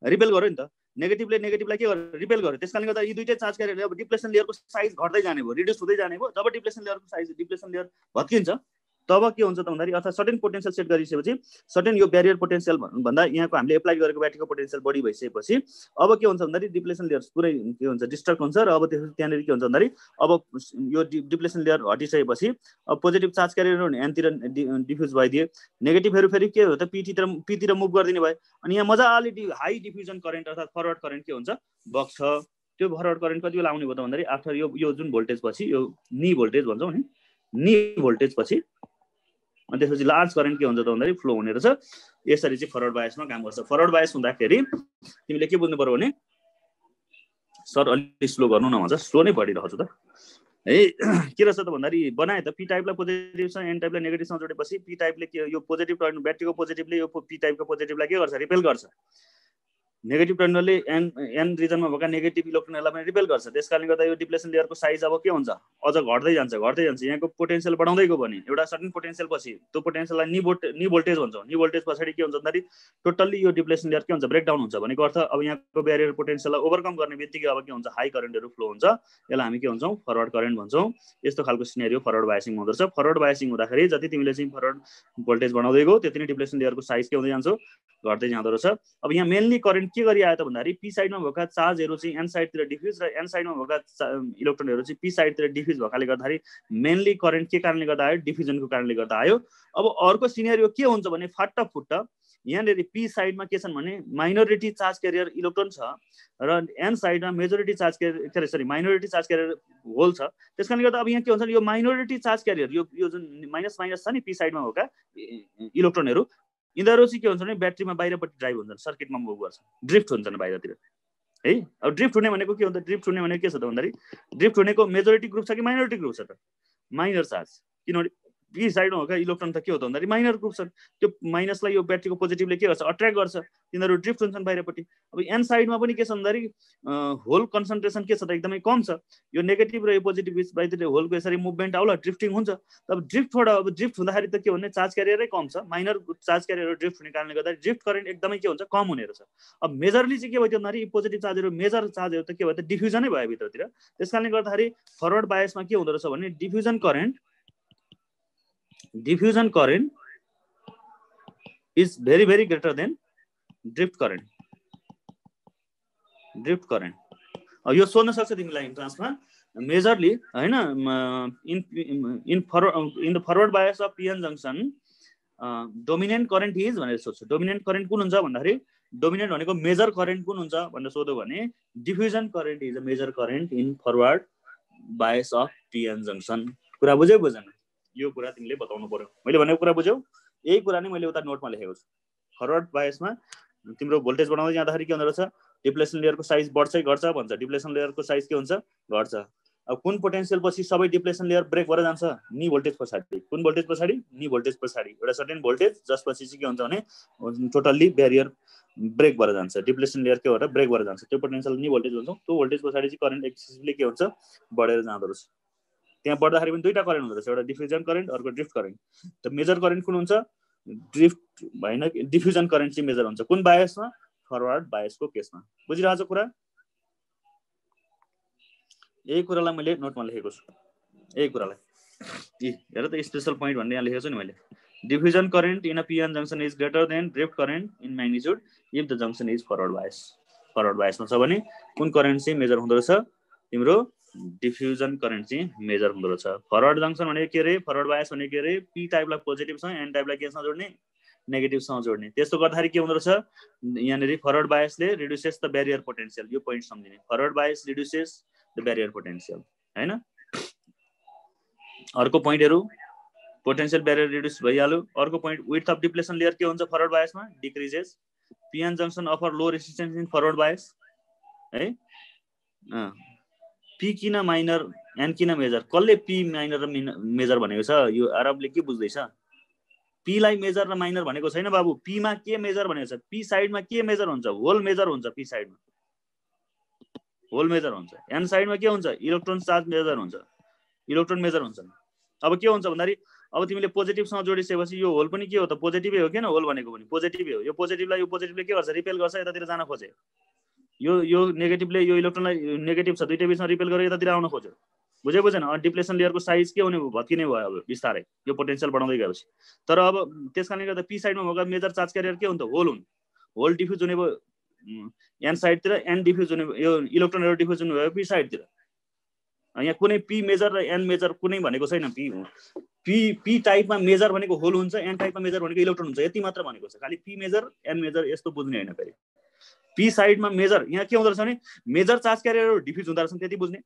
रिपेल गर्यो नि त। नेगेटिभले नेगेटिभलाई के गर्यो? रिपेल गर्यो। त्यसकारणले गर्दा यी दुईटै चार्ज क्यारियरले अब डिप्लेसन लेयरको साइज घट्दै जाने भयो, रिड्युस हुँदै जाने भयो। जब डिप्लेसन लेयर भत्किन्छ तब के हुन्छ त भन्दाखेरि अर्थात सर्टेन पोटेन्शियल सेट गरिसकेपछि सर्टेन यो ब्यारियर पोटेन्शियल भन्दा यहाँको हामीले एप्लाई गरेको ब्याट्रीको पोटेन्शियल बढी भइसकेपछि अब के हुन्छ भन्दाखेरि डिप्लेसन लेयर पुरै के हुन्छ? डिस्ट्रक्ट हुन्छ। र अब त्यहाँनिर के हुन्छ भन्दाखेरि अब यो डिप्लेसन लेयर हटिसकेपछि अब पोजिटिभ चार्ज क्यारियरहरु एनतिर डिफ्युज भइदिए, नेगेटिभहरु फेरि के हो त? पीतिर मुभ गरिदिने भयो। अनि यहाँ मजाले हाई डिफ्युजन करेन्ट अर्थात फरवर्ड करेन्ट के हुन्छ? बग्छ। त्यो फरवर्ड करेन्ट कति बेला आउने भयो त भन्दाखेरि आफ्टर यो जुन भोल्टेज पछि यो नी भोल्टेज भन्छौँ नि, नी भोल्टेज पछि अनि त्यसपछि लार्ज करेन्ट के हुन्छ त भन्दाखेरि फ्लो हुने रहेछ। यसरी चाहिँ फरवर्ड बायसमा काम गर्छ। फरवर्ड बायस हुँदाखेरि तिमीले के बुझ्नु पर्यो भने सर अलि स्लो गर्नु न भन्छ, स्लो नै पढिरहेको छु त। है के रहेछ त भन्दाखेरि बनाए त पी टाइपलाई पोजिटिभसँग एन टाइपलाई नेगेटिभसँग जोडेपछि पी टाइपले के यो पोजिटिभ टर्न ब्याट्रीको पोजिटिभले यो पी टाइपको पोजिटिभलाई के गर्छ रिपेल गर्छ नेगेटिभ टर्मिनलले एन रिजनमा भएका नेगेटिभ इलेक्ट्रोनहरूलाई पनि रिपेल गर्छ त्यसकारणले गर्दा यो डिप्लेसन लेयरको साइज अब के हुन्छ अझ घट्दै जान्छ यहाँको पोटेन्सियल बढाउँदै गयो भने एउटा सर्टेन पोटेन्सियल पछि त्यो पोटेन्सियललाई नि भोल्टेज भन्छ नि भोल्टेज पछाडि के हुन्छ भन्दाखेरि टोटल्ली यो डिप्लेसन लेयर के हुन्छ ब्रेकडाउन हुन्छ भनेको अर्थ अब यहाँको ब्यारियर पोटेन्सियललाई ओभरकम गर्ने बित्तिकै अब के हुन्छ हाई करेन्टहरू फ्लो हुन्छ यसलाई हामी के भन्छौँ फरवर्ड करेन्ट भन्छौँ यस्तो खालको सिनेरियो फरवर्ड बायसिङ हुँदो रहेछ फरवर्ड बायसिङ हुँदाखेरि जति तिमीले चाहिँ फरवर्ड भोल्टेज बढाउँदै गयो त्यति नै डिप्लेसन लेयरको साइज के हुँदै जान्छ घट्दै जाँदो रहेछ अब यहाँ मेनली करेन्ट के गरी आयो त भन्दाखेरि पी साइडमा भएका चार्जहरू चाहिँ एन साइडतिर डिफ्युज र एन साइडमा भएका इलेक्ट्रोनहरू चाहिँ पी साइडतिर डिफ्युज भएकाले गर्दाखेरि मेनली करेन्ट के कारणले गर्दा आयो डिफ्युजनको कारणले गर्दा आयो अब अर्को सिनेरियो के हुन्छ भने फाट्ट यहाँनिर पी साइडमा के छन् भने माइनोरिटी चार्ज क्यारियर इलेक्ट्रोन छ र एन साइडमा majority charge carrier minority charge carrier hole छ त्यसकारणले गर्दा अब यहाँ के हुन्छ यो माइनोरिटी चार्ज क्यारियर यो जुन माइनस माइनस छ नि पी साइडमा भएका इलेक्ट्रोनहरू यिनीहरू चाहिँ के हुन्छ भने ब्याट्रीमा बाहिरपट्टि ड्राइभ हुन्छन् सर्किटमा मुभ गर्छ ड्रिफ्ट हुन्छन् बाहिरतिर है अब ड्रिफ्ट हुने भनेको के हुन्छ ड्रिफ्ट हुने भनेको के छ त भन्दाखेरि ड्रिफ्ट हुनेको मेजोरिटी ग्रुप छ कि माइनोरिटी ग्रुप छ त माइनर चार्ज किनभने पी साइडमा भएका इलेक्ट्रोन त के हो त भन्दाखेरि माइनर ग्रुप छन् त्यो माइनसलाई यो ब्याट्रीको पोजिटिभले के गर्छ अट्र्याक्ट गर्छ तिनीहरू ड्रिफ्ट हुन्छन् बाहिरपट्टि अब एन साइडमा पनि के छ भन्दाखेरि होल कन्सन्ट्रेसन के छ त एकदमै कम छ यो नेगेटिभ र यो पोजिटिभ बिच बाहिरतिर होलको यसरी मुभमेन्ट आउला ड्रिफ्टिङ हुन्छ अब ड्रिफ्ट हुँदाखेरि त के भन्ने चार्ज क्यारियरै कम छ माइनर चार्ज क्यारियर ड्रिफ्ट हुने कारणले गर्दा ड्रिफ्ट करेन्ट एकदमै के हुन्छ कम हुने रहेछ अब मेजरली चाहिँ के भयो भन्दाखेरि पोजिटिभ चार्जहरू मेजर चार्जहरू त के भयो त डिफ्युजनै भयो भित्रतिर त्यसकारणले गर्दाखेरि फरवर्ड बायसमा के हुँदो रहेछ भने diffusion current is very greater than drift current यो सोध्न सक्छ तिमीलाई इन्ट्रान्समा मेजरली हैन in the forward bias of PN junction dominant current is भनेर सोध्छ डोमिनेन्ट करेन्ट कुन हुन्छ भन्दाखेरि डोमिनेन्ट भनेको मेजर करेन्ट कुन हुन्छ भनेर सोध्यो भने diffusion current is a major current in forward bias of PN junction कुरा बुझ्यौ बुझेन यो कुरा तिमीले बताउनु पर्यो मैले भनेको कुरा बुझ्यौ यही कुरा नै मैले उता नोटमा लेखेको छु फरवर्ड बायसमा तिम्रो भोल्टेज बढाउँदै जाँदाखेरि के हुँदो रहेछ डिप्लेसन लेयरको साइज बढ्दै गर्छ भन्छ डिप्लेसन लेयरको साइज के हुन्छ घट्छ अब कुन पोटेन्शियल पछि सबै डिप्लेसन लेयर ब्रेक भएर जान्छ नि भोल्टेज पछाडि कुन भोल्टेज पछाडि नि भोल्टेज पछाडि एउटा सर्टेन भोल्टेज जसपछि चाहिँ के हुन्छ भने टोटल्ली ब्यारियर ब्रेक भएर जान्छ डिप्लेसन लेयर के भएर ब्रेक भएर जान्छ त्यो पोटेन्शियल नि भोल्टेज भन्छौँ त्यो भोल्टेज पछाडि चाहिँ करेन्ट एक्सेसिभली के हुन्छ बढेर जाँदो रहेछ त्यहाँ बढ्दाखेरि पनि दुईटा करेन्ट हुँदो रहेछ एउटा डिफ्युजन करेन्ट अर्को ड्रिफ्ट करेन्ट त मेजर करेन्ट कुन हुन्छ ड्रिफ्ट हैन डिफ्युजन करेन्ट चाहिँ मेजर हुन्छ कुन बायसमा फरवर्ड बायसको केसमा बुझिरहेछ कुरा यही कुरालाई मैले नोटमा लेखेको छु यही कुरालाई हेर त स्पेशल पोइन्ट भन्ने यहाँ लेखेको छु नि मैले diffusion current in a PN junction is greater than drift current in magnitude if the junction is forward बायसमा छ भने कुन करेन्ट चाहिँ मेजर हुँदो रहेछ तिम्रो डिफ्युजन करेन्ट चाहिँ मेजर हुँदो रहेछ फरवर्ड जंक्शन भनेको के रे फरवर्ड बायस भनेको के रे पी टाइपलाई पोजिटिभसँग एन टाइपलाई केसँग जोड्ने नेगेटिभसँग जोड्ने त्यस्तो गर्दाखेरि के हुँदो रहेछ यहाँनिर फरवर्ड बायसले रिड्युसेस द ब्यारियर पोटेन्शियल यो पोइन्ट सम्झिने forward bias reduces the barrier potential हैन अर्को पोइन्टहरु पोटेन्शियल ब्यारियर रिड्युस भइहाल्यो अर्को point width of depletion layer के हुन्छ फरवर्ड बायसमा decreases PN junction offer low resistance in forward bias है पी किन माइनर एन किन मेजर कसले पी माइनर र मेजर भनेको छ यो अरबले के बुझ्दैछ पी लाई मेजर र माइनर भनेको छैन बाबु पी मा के मेजर भनेको छ पी साइडमा के मेजर हुन्छ होल मेजर हुन्छ पी साइडमा होल मेजर हुन्छ एन साइडमा के हुन्छ इलेक्ट्रोन चार्ज मेजर हुन्छ इलेक्ट्रोन मेजर हुन्छ अब के हुन्छ भन्दाखेरि अब तिमीले पोजिटिभसँग जोडिसकेपछि यो होल पनि के हो त पोजिटिभै हो किन होल भनेको पनि पोजिटिभै हो यो पोजिटिभले के गर्छ रिपेल गर्छ यतातिर जान खोजे यो नेगेटिभले यो इलेक्ट्रोनलाई नेगेटिभ छ दुईटै बिचमा रिपेल गरेर यतातिर आउन खोज्यो बुझेन डिप्लेसन लेयरको साइज के हुने भत्किने भयो अब बिस्तारै यो पोटेन्शियल बढाउँदै गएपछि तर अब त्यसकारणले गर्दा पी साइडमा भएका मेजर चार्ज क्यारियर के हुन्छ होल डिफ्युज हुने भयो एन साइडतिर एन डिफ्युज हुने यो इलेक्ट्रोनहरु डिफ्युज हुने भयो पी साइडतिर यहाँ कुनै पी मेजर र एन मेजर कुनै भनेको छैन पी टाइपमा मेजर भनेको होल हुन्छ एन टाइपमा मेजर भनेको इलेक्ट्रोन हुन्छ यति मात्र भनेको छ खाली पी मेजर एन मेजर यस्तो बुझ्ने हैन फेरि पी साइडमा मेजर यहाँ के हुँदो रहेछ भने मेजर चार्ज क्यारियरहरु डिफ्युज हुँदो रहेछन् त्यति बुझ्ने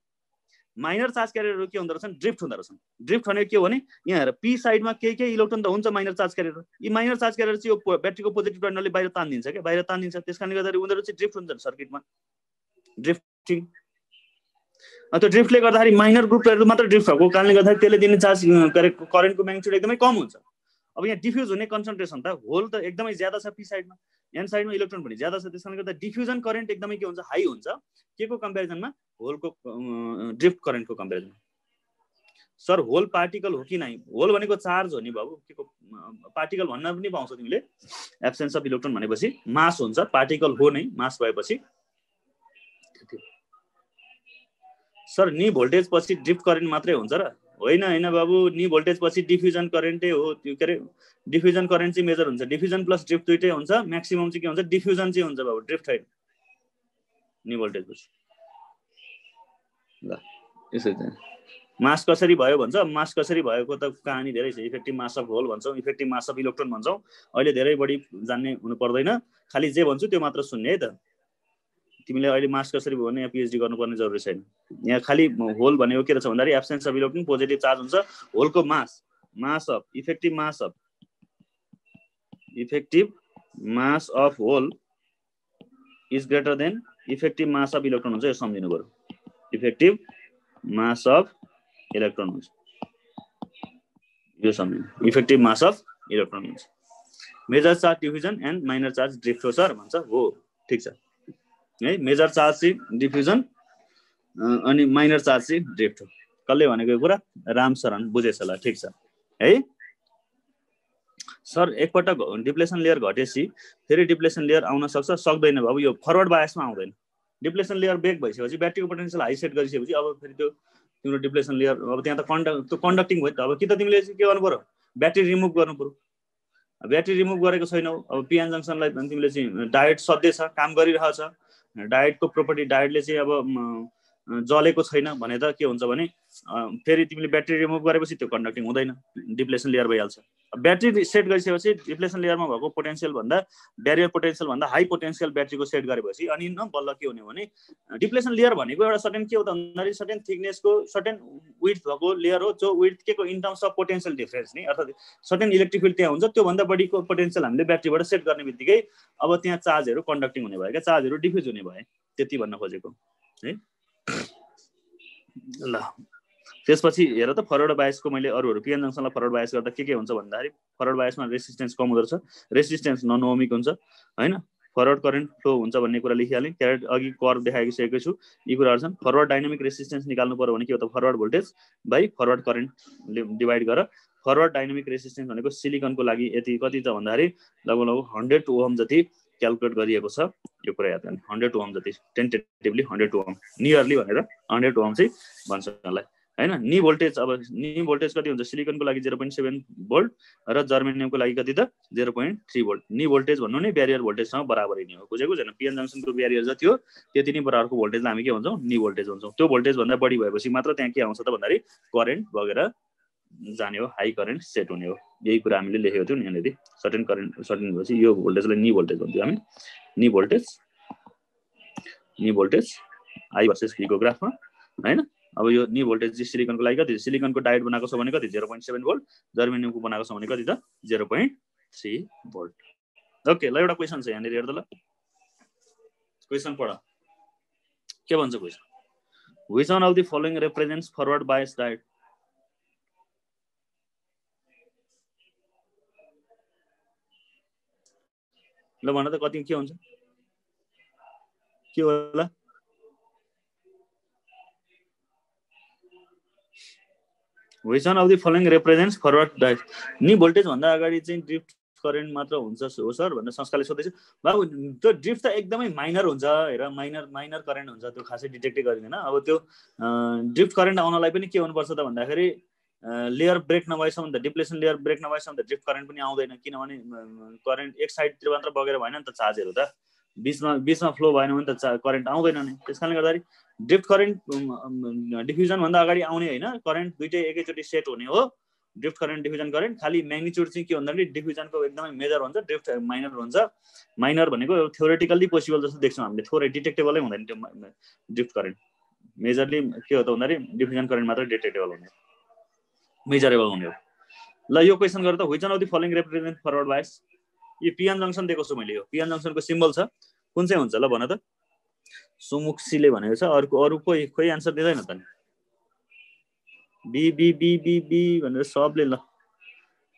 माइनर चार्ज क्यारियरहरु के हुँदो रहेछन् ड्रिफ्ट हुँदो रहेछन् ड्रिफ्ट भनेको के हो भने यहाँ हेर पी साइडमा के इलेक्ट्रोन त हुन्छ माइनर चार्ज क्यारियर यी माइनर चार्ज क्यारियर चाहिँ यो ब्याट्रीको पोजिटिभ टर्मिनलले बाहिर तान्दिन्छ के बाहिर तान्दिन्छ त्यसकारणले गर्दा उनीहरु चाहिँ ड्रिफ्ट हुन्छ सर्किटमा ड्रिफ्टिङ त्यो ड्रिफ्टले गर्दाखेरि माइनर ग्रुपहरू मात्र ड्रिफ्ट भएको कारणले गर्दाखेरि त्यसले दिने चार्ज करेन्टको म्याग्निट्युड एकदमै कम हुन्छ। अब यहाँ डिफ्युज हुने कन्सन्ट्रेसन त होल त एकदमै ज्यादा छ पी साइडमा, एन साइडमा इलेक्ट्रोन पनि ज्यादा छ, त्यसकारणले गर्दा डिफ्युजन करेन्ट एकदमै के हुन्छ हाई हुन्छ के को कम्पेरिजनमा होलको ड्रिफ्ट करेन्टको कम्पेरिजनमा। सर होल पार्टिकल हो कि नै? होल भनेको चार्ज हो नि बाबु, के को पार्टिकल भन्न पनि पाउँछ तिमीले, एब्सेन्स अफ इलेक्ट्रोन भनेपछि मास हुन्छ, पार्टिकल हो नै मास भएपछि। सर नी भोल्टेज पछि ड्रिफ्ट करेन्ट मात्रै हुन्छ र? होइन होइन बाबु, नी भोल्टेज पछि डिफ्युजन करेन्टै हो, त्यो के अरे डिफ्युजन करेन्ट चाहिँ मेजर हुन्छ, डिफ्युजन प्लस ड्रिफ्ट दुइटै हुन्छ, म्याक्सिमम चाहिँ के हुन्छ डिफ्युजन चाहिँ हुन्छ बाबु, ड्रिफ्ट होइन नी भोल्टेज पछि। ल यसै चाहिँ मास कसरी भयो भन्छ, मास कसरी भएको त कहानी धेरै छ, इफेक्टिभ मास अफ होल भन्छौँ, इफेक्टिभ मास अफ इलेक्ट्रोन भन्छौँ, अहिले धेरै बढी जान्ने हुनु पर्दैन, खालि जे भन्छु त्यो मात्र सुन्ने है त। तिमीले अहिले मास कसरी भयो भने यहाँ पिएचडी गर्नुपर्ने जरुरी छैन, यहाँ खालि होल भनेको के रहेछ भन्दाखेरि absence of electron positive charge हुन्छ, होलको mass mass of effective mass of hole is greater than effective mass of electron हुन्छ, यो सम्झिनु पर्यो, इफेक्टिभ मास अफ इलेक्ट्रोन हुन्छ, यो सम्झिनु, इफेक्टिभ मास अफ इलेक्ट्रोन हुन्छ। Major charge diffusion and minor charge drift हो सर भन्छ, हो ठिक छ है, मेजर चार्ज चाहिँ डिफ्युजन अनि माइनर चार्ज चाहिँ ड्रिफ्ट हो। कसले भनेको यो कुरा? राम शरण बुझेछ ल, ठिक छ है। सर एकपटक डिप्लेसन लेयर घटेपछि फेरि डिप्लेसन लेयर आउन सक्छ? सक्दैन बाबु, यो फरवर्ड बायसमा आउँदैन। डिप्लेसन लेयर ब्रेक भइसकेपछि ब्याट्रीको पोटेन्सियल हाई सेट गरिसकेपछि अब फेरि त्यो तिम्रो डिप्लेसन लेयर, अब त्यहाँ त कन्डक्टिङ भयो त, अब कि त तिमीले के गर्नु पर्यो, ब्याट्री रिमुभ गर्नु पर्यो, ब्याट्री रिमुभ गरेको छैनौ, अब पिएन जङ्सनलाई तिमीले चाहिँ डायोड सधैँ छ, काम गरिरहेछ, डायोडको प्रोपर्टी, डायोडले चाहिँ अब जलेको छैन भने त के हुन्छ भने फेरि तिमीले ब्याट्री रिमुभ गरेपछि त्यो कन्डक्टिङ हुँदैन, डिप्लेसन लेयर भइहाल्छ। ब्याट्री सेट गरिसकेपछि डिप्लेसन लेयरमा भएको पोटेन्सियल भन्दा ब्यारियर पोटेन्सियल भन्दा हाई पोटेन्सियल ब्याट्रीको सेट गरेपछि अनि न बल्ल के हुने भने डिप्लेसन लेयर भनेको एउटा सर्टेन के हो त भन्दाखेरि सर्टेन थिकनेसको सर्टेन विड्थ भएको लेयर हो, जो विड्थ के को in terms of potential difference नि, अर्थात् सर्टेन इलेक्ट्रिक फिल्ड त्यहाँ हुन्छ, त्योभन्दा बढीको पोटेन्सियल हामीले ब्याट्रीबाट सेट गर्ने बित्तिकै अब त्यहाँ चार्जहरू कन्डक्टिङ हुने भयो क्या, चार्जहरू डिफ्युज हुने भयो, त्यति भन्न खोजेको है। ल त्यसपछि हेर त फरवर्ड बायसको मैले अरूहरू पिएन जङ्सनलाई फरवर्ड बायस गर्दा के हुन्छ भन्दाखेरि फरवर्ड बायसमा रेसिस्टेन्स कम हुँदो रहेछ, रेसिस्टेन्स नन ओमिक हुन्छ हैन, फरवर्ड करेन्ट फ्लो हुन्छ भन्ने कुरा लेखिहालेँ, क्यारेट अघि कर्भ देखाइसकेको छु, यी कुराहरू छन्। फरवर्ड डाइनामिक रेसिस्टेन्स निकाल्नु पर्यो भने के हो त फरवर्ड भोल्टेज बाई फरवर्ड करेन्टले डिभाइड गर। फरवर्ड डाइनामिक रेसिस्टेन्स भनेको सिलिकनको लागि यति कति त भन्दाखेरि लगभग 100 ओम जति क्यालकुलेट गरिएको छ, यो कुरा याद गर्नु, 100 ओम जति, टेन्टेटिभली 100 ओम, नियरली भनेर 100 ओम चाहिँ भन्छ यसलाई हैन। नी भोल्टेज, अब नी भोल्टेज कति हुन्छ, सिलिकनको लागि 0.7 भोल्ट र जर्मेनियमको लागि कति त 0.3 भोल्ट। नी भोल्टेज भन्नु नै ब्यारियर भोल्टेजसँग बराबरै नै हो, बुझेको छैन? पिएन जङ्सनको ब्यारियर जति हो त्यति नै बराबरको भोल्टेजलाई हामी के भन्छौँ, नी भोल्टेज भन्छौँ। त्यो भोल्टेज भन्दा बढी भएपछि मात्र त्यहाँ के आउँछ त भन्दाखेरि करेन्ट बगेर जाने हो, हाई करेन्ट सेट हुने हो, यही कुरा हामीले लेखेको थियौँ यहाँनिर। सर्टेन करेन्ट सर्टेन भएपछि यो भोल्टेजलाई नी भोल्टेज भन्थ्यौँ हामी, नी भोल्टेज आई भर्सेस भीको ग्राफमा हैन। अब यो नी भोल्टेज चाहिँ सिलिकनको लागि कति, सिलिकनको डायोड बनाएको छ भने कति 0.7 भोल्ट, जर्मेनियमको बनाएको छ भने कति त 0.3 भोल्ट। ओके ल एउटा क्वेसन छ यहाँनिर हेर्दा ल, क्वेसन पढ के भन्छ question, which one of the following represents forward bias diode. ल भन त कति के हुन्छ, के होला? Which one of the following represents forward diode. Née voltage भन्दा अगाडि चाहिँ ड्रिफ्ट करेन्ट मात्र हुन्छ हो सर भनेर संस्थाले सोधेछ। बाबु त्यो ड्रिफ्ट त एकदमै माइनर हुन्छ, हेर माइनर करेन्ट हुन्छ, त्यो खासै डिटेक्टै गरिँदैन। अब त्यो ड्रिफ्ट करेन्ट आउनलाई पनि के हुनुपर्छ त भन्दाखेरि लेयर ब्रेक नभएसम्म त, डिप्लेसन लेयर ब्रेक नभएसम्म त ड्रिफ्ट करेन्ट पनि आउँदैन, किनभने करेन्ट एक साइडतिर मात्र बगेर भएन नि त, चार्जहरू त बीचमा फ्लो भएन भने त करेन्ट आउँदैन नि। त्यसकारणले गर्दाखेरि ड्रिफ्ट करेन्ट डिफ्युजन भन्दा अगाडि आउने हैन, करेन्ट दुईटै एकैचोटि सेट हुने हो, ड्रिफ्ट करेन्ट डिफ्युजन करेन्ट। खाली म्याग्निट्युड चाहिँ के भन्दाखेरि डिफ्युजनको एकदमै मेजर हुन्छ, ड्रिफ्ट माइनर हुन्छ। माइनर भनेको थ्योरेटिकल्ली पोसिबल जस्तो देख्छौँ हामीले, थोरै डिटेक्टेबलै हुँदैन त्यो ड्रिफ्ट करेन्ट। मेजरली के हो त भन्दाखेरि डिफ्युजन करेन्ट मात्र डिटेक्टेबल हुने, मेजरेबल हुने हो। ल यो क्वेसन गरेर त which one of the following represent forward bias. यो पिएन जङ्सन दिएको छु मैले, यो पिएन जङ्सनको सिम्बल छ, कुन चाहिँ हुन्छ ल भन त। सुमुक्सीले भनेको छ अरू कोही आन्सर दिँदैन त नि B B B B B भनेर सबले ल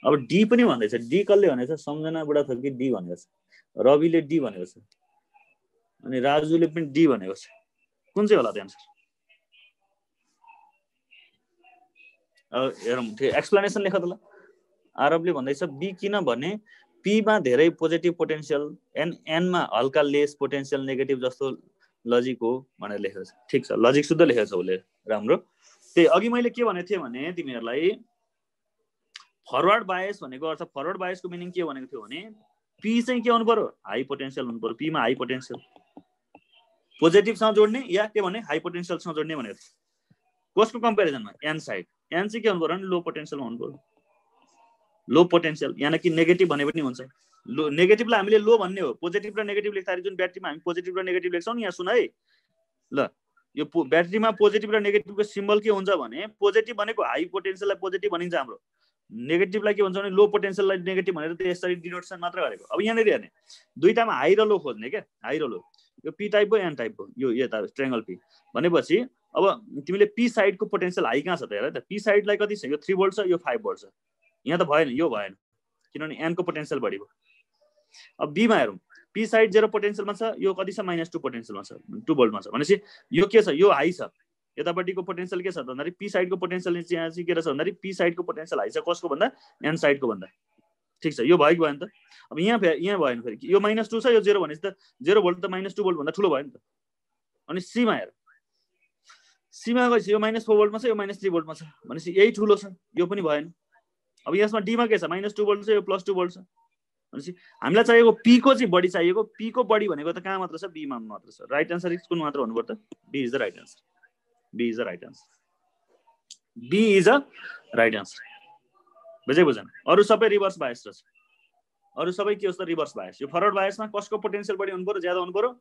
अब डी पनि भन्दैछ डी कसले भनेको छ सम्झना बुढाथोकी डी भनेको छ रविले डी भनेको छ अनि राजुले पनि डी भनेको छ कुन चाहिँ होला त आन्सर हेरौँ त्यो एक्सप्लेनेसन लेख त ल आरबले भन्दैछ बी किन भने पी मा धेरै पोजिटिभ पोटेन्शियल एनमा हल्का लेस पोटेन्शियल नेगेटिभ जस्तो लजिक हो भनेर लेखेको छ ठिक छ लजिक शुद्ध लेखेको छ उसले राम्रो त्यही अघि मैले के भनेको थिएँ भने तिमीहरूलाई फरवर्ड बायस भनेको अर्थ फरवर्ड बायसको मिनिङ के भनेको थियो भने पी चाहिँ के हुनु पर्यो हाई पोटेन्शियल हुनु पर्यो पीमा हाई पोटेन्शियल पोजिटिभसँग जोड्ने या के भने हाई पोटेन्शियलसँग जोड्ने भनेको थियो कसको कम्पेरिजनमा एन साइड एन चाहिँ के हुनु पर्यो भने लो पोटेन्शियल हुनु पर्यो लो पोटेन्शियल यानी कि नेगेटिभ भने पनि हुन्छ लो नेगेटिभलाई हामीले लो भन्ने हो पोजिटिभ र नेगेटिभ लेख्दाखेरि जुन ब्याट्रीमा हामी पोजिटिभ र नेगेटिभ लेख्छौँ नि यहाँ सुन है ल यो ब्याट्रीमा पोजिटिभ र नेगेटिभको सिम्बल के हुन्छ भने पोजिटिभ भनेको हाई पोटेन्शियललाई पोजिटिभ भनिन्छ हाम्रो नेगेटिभलाई के भन्छ भने लो पोटेन्शियललाई नेगेटिभ भनेर त यसरी डिनोटेसन मात्र गरेको अब यहाँनिर हेर्ने दुईटामा हाई र लो खोज्ने क्या हाई र लो यो पी टाइपको एन टाइपको यो यता ट्रायंगल पी भनेपछि अब तिमीले पी साइडको पोटेन्शियल हाई कहाँ छ त हेर त पी साइडलाई कति छ यो 3 भोल्ट छ यो 5 भोल्ट छ यहाँ त भएन यो भएन किनभने एनको पोटेन्शियल बढी भयो अब बीमा हेरौँ पी साइड 0 पोटेन्शियलमा छ यो कति छ -2 पोटेन्शियलमा छ 2 भोल्टमा छ भनेपछि यो के छ यो हाई छ यतापट्टिको पोटेन्शियल के छ त भन्दाखेरि पी साइडको पोटेन्शियल चाहिँ के रहेछ भन्दाखेरि पी साइडको पोटेन्शियल हाई छ कसको भन्दा एन साइडको भन्दा ठिक छ यो भयो कि भएन त अब यहाँ भएन फेरि यो -2 छ यो 0 भनेपछि त 0 भोल्ट त -2 भोल्ट भन्दा ठुलो भयो नि त अनि सीमा हेर सीमा गएछ यो -4 भोल्टमा छ यो -3 भोल्टमा छ भनेपछि यही ठुलो छ यो पनि भएन अब यसमा डी मा के छ -2 भोल्ट छ यो +2 भोल्ट छ भनेपछि हामीलाई चाहिएको पी को चाहिँ बढी चाहिएको पी को बढी भनेको त कहाँ मात्र छ बी मा मात्र छ राइट आन्सर कुन मात्र हुनु पर्छ B is the right answer B is the right answer B is a right answer बुझेन अरु सबै रिभर्स बायस छ अरु सबै के हो त रिभर्स बायस यो फरवर्ड बायसमा कसको पोटेन्शियल बढी हुनु पर्यो ज्यादा हुनु पर्यो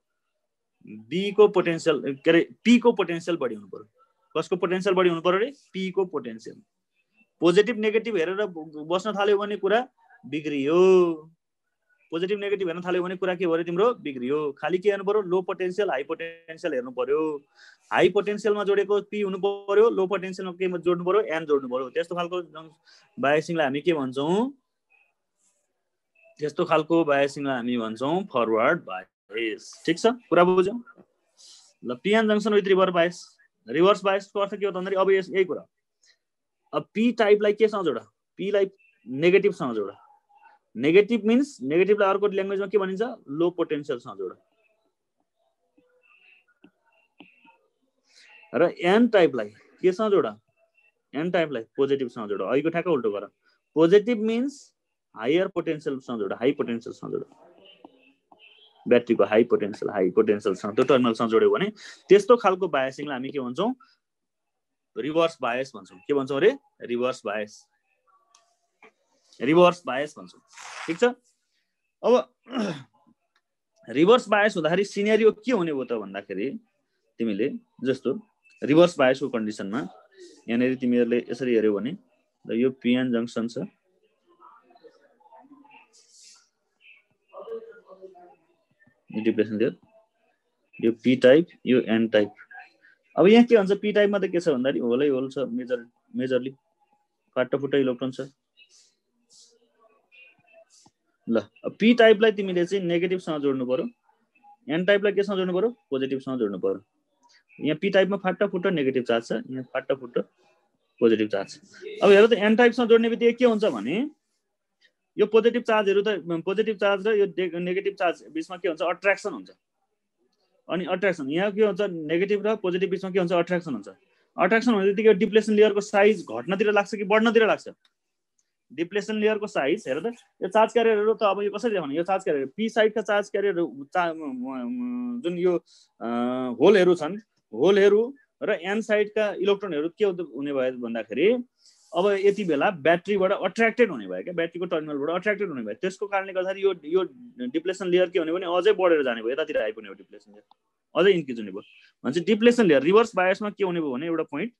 बी को पोटेन्शियल के रे पी को पोटेन्शियल बढी हुनु पर्यो कसको पोटेन्शियल बढी हुनु पर्यो रे पी को पोटेन्शियल पोजिटिभ नेगेटिभ हेरेर बस्न थाल्यो भने कुरा बिग्रियो पोजिटिभ नेगेटिभ हेर्न थाल्यो भने कुरा के भयो तिम्रो बिग्रियो खाली के हेर्नु पर्यो लो पोटेन्शियल हाई पोटेन्शियल हेर्नु पर्यो हाई पोटेन्शियलमा जोडेको पी हुनु पर्यो लो पोटेन्शियलमा के जोड्नु पर्यो एन जोड्नु पर्यो त्यस्तो खालको बायसिङलाई हामी के भन्छौँ त्यस्तो खालको बायसिङलाई हामी भन्छौँ फरवर्ड बायस ठीक छ कुरा बुझ्यौ ल P N junction with reverse बायसको अर्थ के हो त भन्दाखेरि अब यही कुरा अब पी टाइपलाई केसँग जोड पी लाई नेगेटिभसँग जोड नेगेटिभ मिन्स नेगेटिभलाई अर्को ल्याङ्ग्वेजमा के भनिन्छ लो पोटेन्शियलसँग जोड र एन टाइपलाई केसँग जोड एन टाइपलाई पोजिटिभसँग जोड अहिलेको ठ्याक्क उल्टो गर पोजिटिभ मिन्स हायर पोटेन्शियलसँग जोड हाई पोटेन्शियलसँग जोड ब्याट्रीको हाई पोटेन्शियलसँग त्यो टर्मिनलसँग जोड्यो भने त्यस्तो खालको बायसिङलाई हामी के भन्छौँ रिभर्स बायस भन्छौँ के भन्छौँ अरे रिभर्स बायस भन्छौँ ठीक छ अब रिभर्स बायस हुँदाखेरि सिनेरियो के हुने भयो त भन्दाखेरि तिमीले जस्तो रिभर्स बायसको कन्डिसनमा यहाँनिर तिमीहरूले यसरी हेर्यौ भने यो पिएन जंक्सन छ डिप्रेसन दियो यो पी टाइप यो एन टाइप अब यहाँ के भन्छ पी टाइपमा त के छ भन्दाखेरि होलै होल छ मेजरली फाटाफुट्टा इलेक्ट्रोन छ ल पी टाइपलाई तिमीले चाहिँ नेगेटिभसँग जोड्नु पर्यो एन टाइपलाई केसँग जोड्नु पर्यो पोजिटिभसँग जोड्नु पर्यो यहाँ पी टाइपमा फाटाफुट्टा नेगेटिभ चार्ज छ यहाँ फाटाफुट्टा पोजिटिभ चार्ज अब हेर त एन टाइपसँग जोड्ने बित्तिकै के हुन्छ भने यो पोजिटिभ चार्जहरू त पोजिटिभ चार्ज र यो नेगेटिभ चार्ज बिचमा के हुन्छ अट्र्याक्सन हुन्छ अनि अट्र्याक्सन यहाँ के हुन्छ नेगेटिभ र पोजिटिभ बिचमा के हुन्छ अट्र्याक्सन हुन्छ अट्र्याक्सन हुने बित्तिकै डिप्लेसन लेयरको साइज घट्नतिर लाग्छ कि बढ्नतिर लाग्छ डिप्लेसन लेयरको साइज हेर त यो चार्ज क्यारियरहरू त अब यो कसरी देखाउने यो चार्ज क्यारियर पी साइडका चार्ज क्यारियर जुन यो होलहरू छन् होलहरू र एन साइडका इलेक्ट्रोनहरू के हुने भयो भन्दाखेरि अब यति बेला ब्याट्रीबाट अट्र्याक्टेड हुने भयो क्या ब्याट्रीको टर्मिनलबाट अट्र्याक्टेड हुने भयो त्यसको कारणले गर्दाखेरि यो डिप्लेसन लेयर के हुने भने अझै बढेर जाने भयो यतातिर आइपुग्ने हो डिप्लेसन लेयर अझै इन्क्रिज हुने भयो भनेपछि डिप्लेसन लेयर रिभर्स बायसमा के हुने भयो भने एउटा point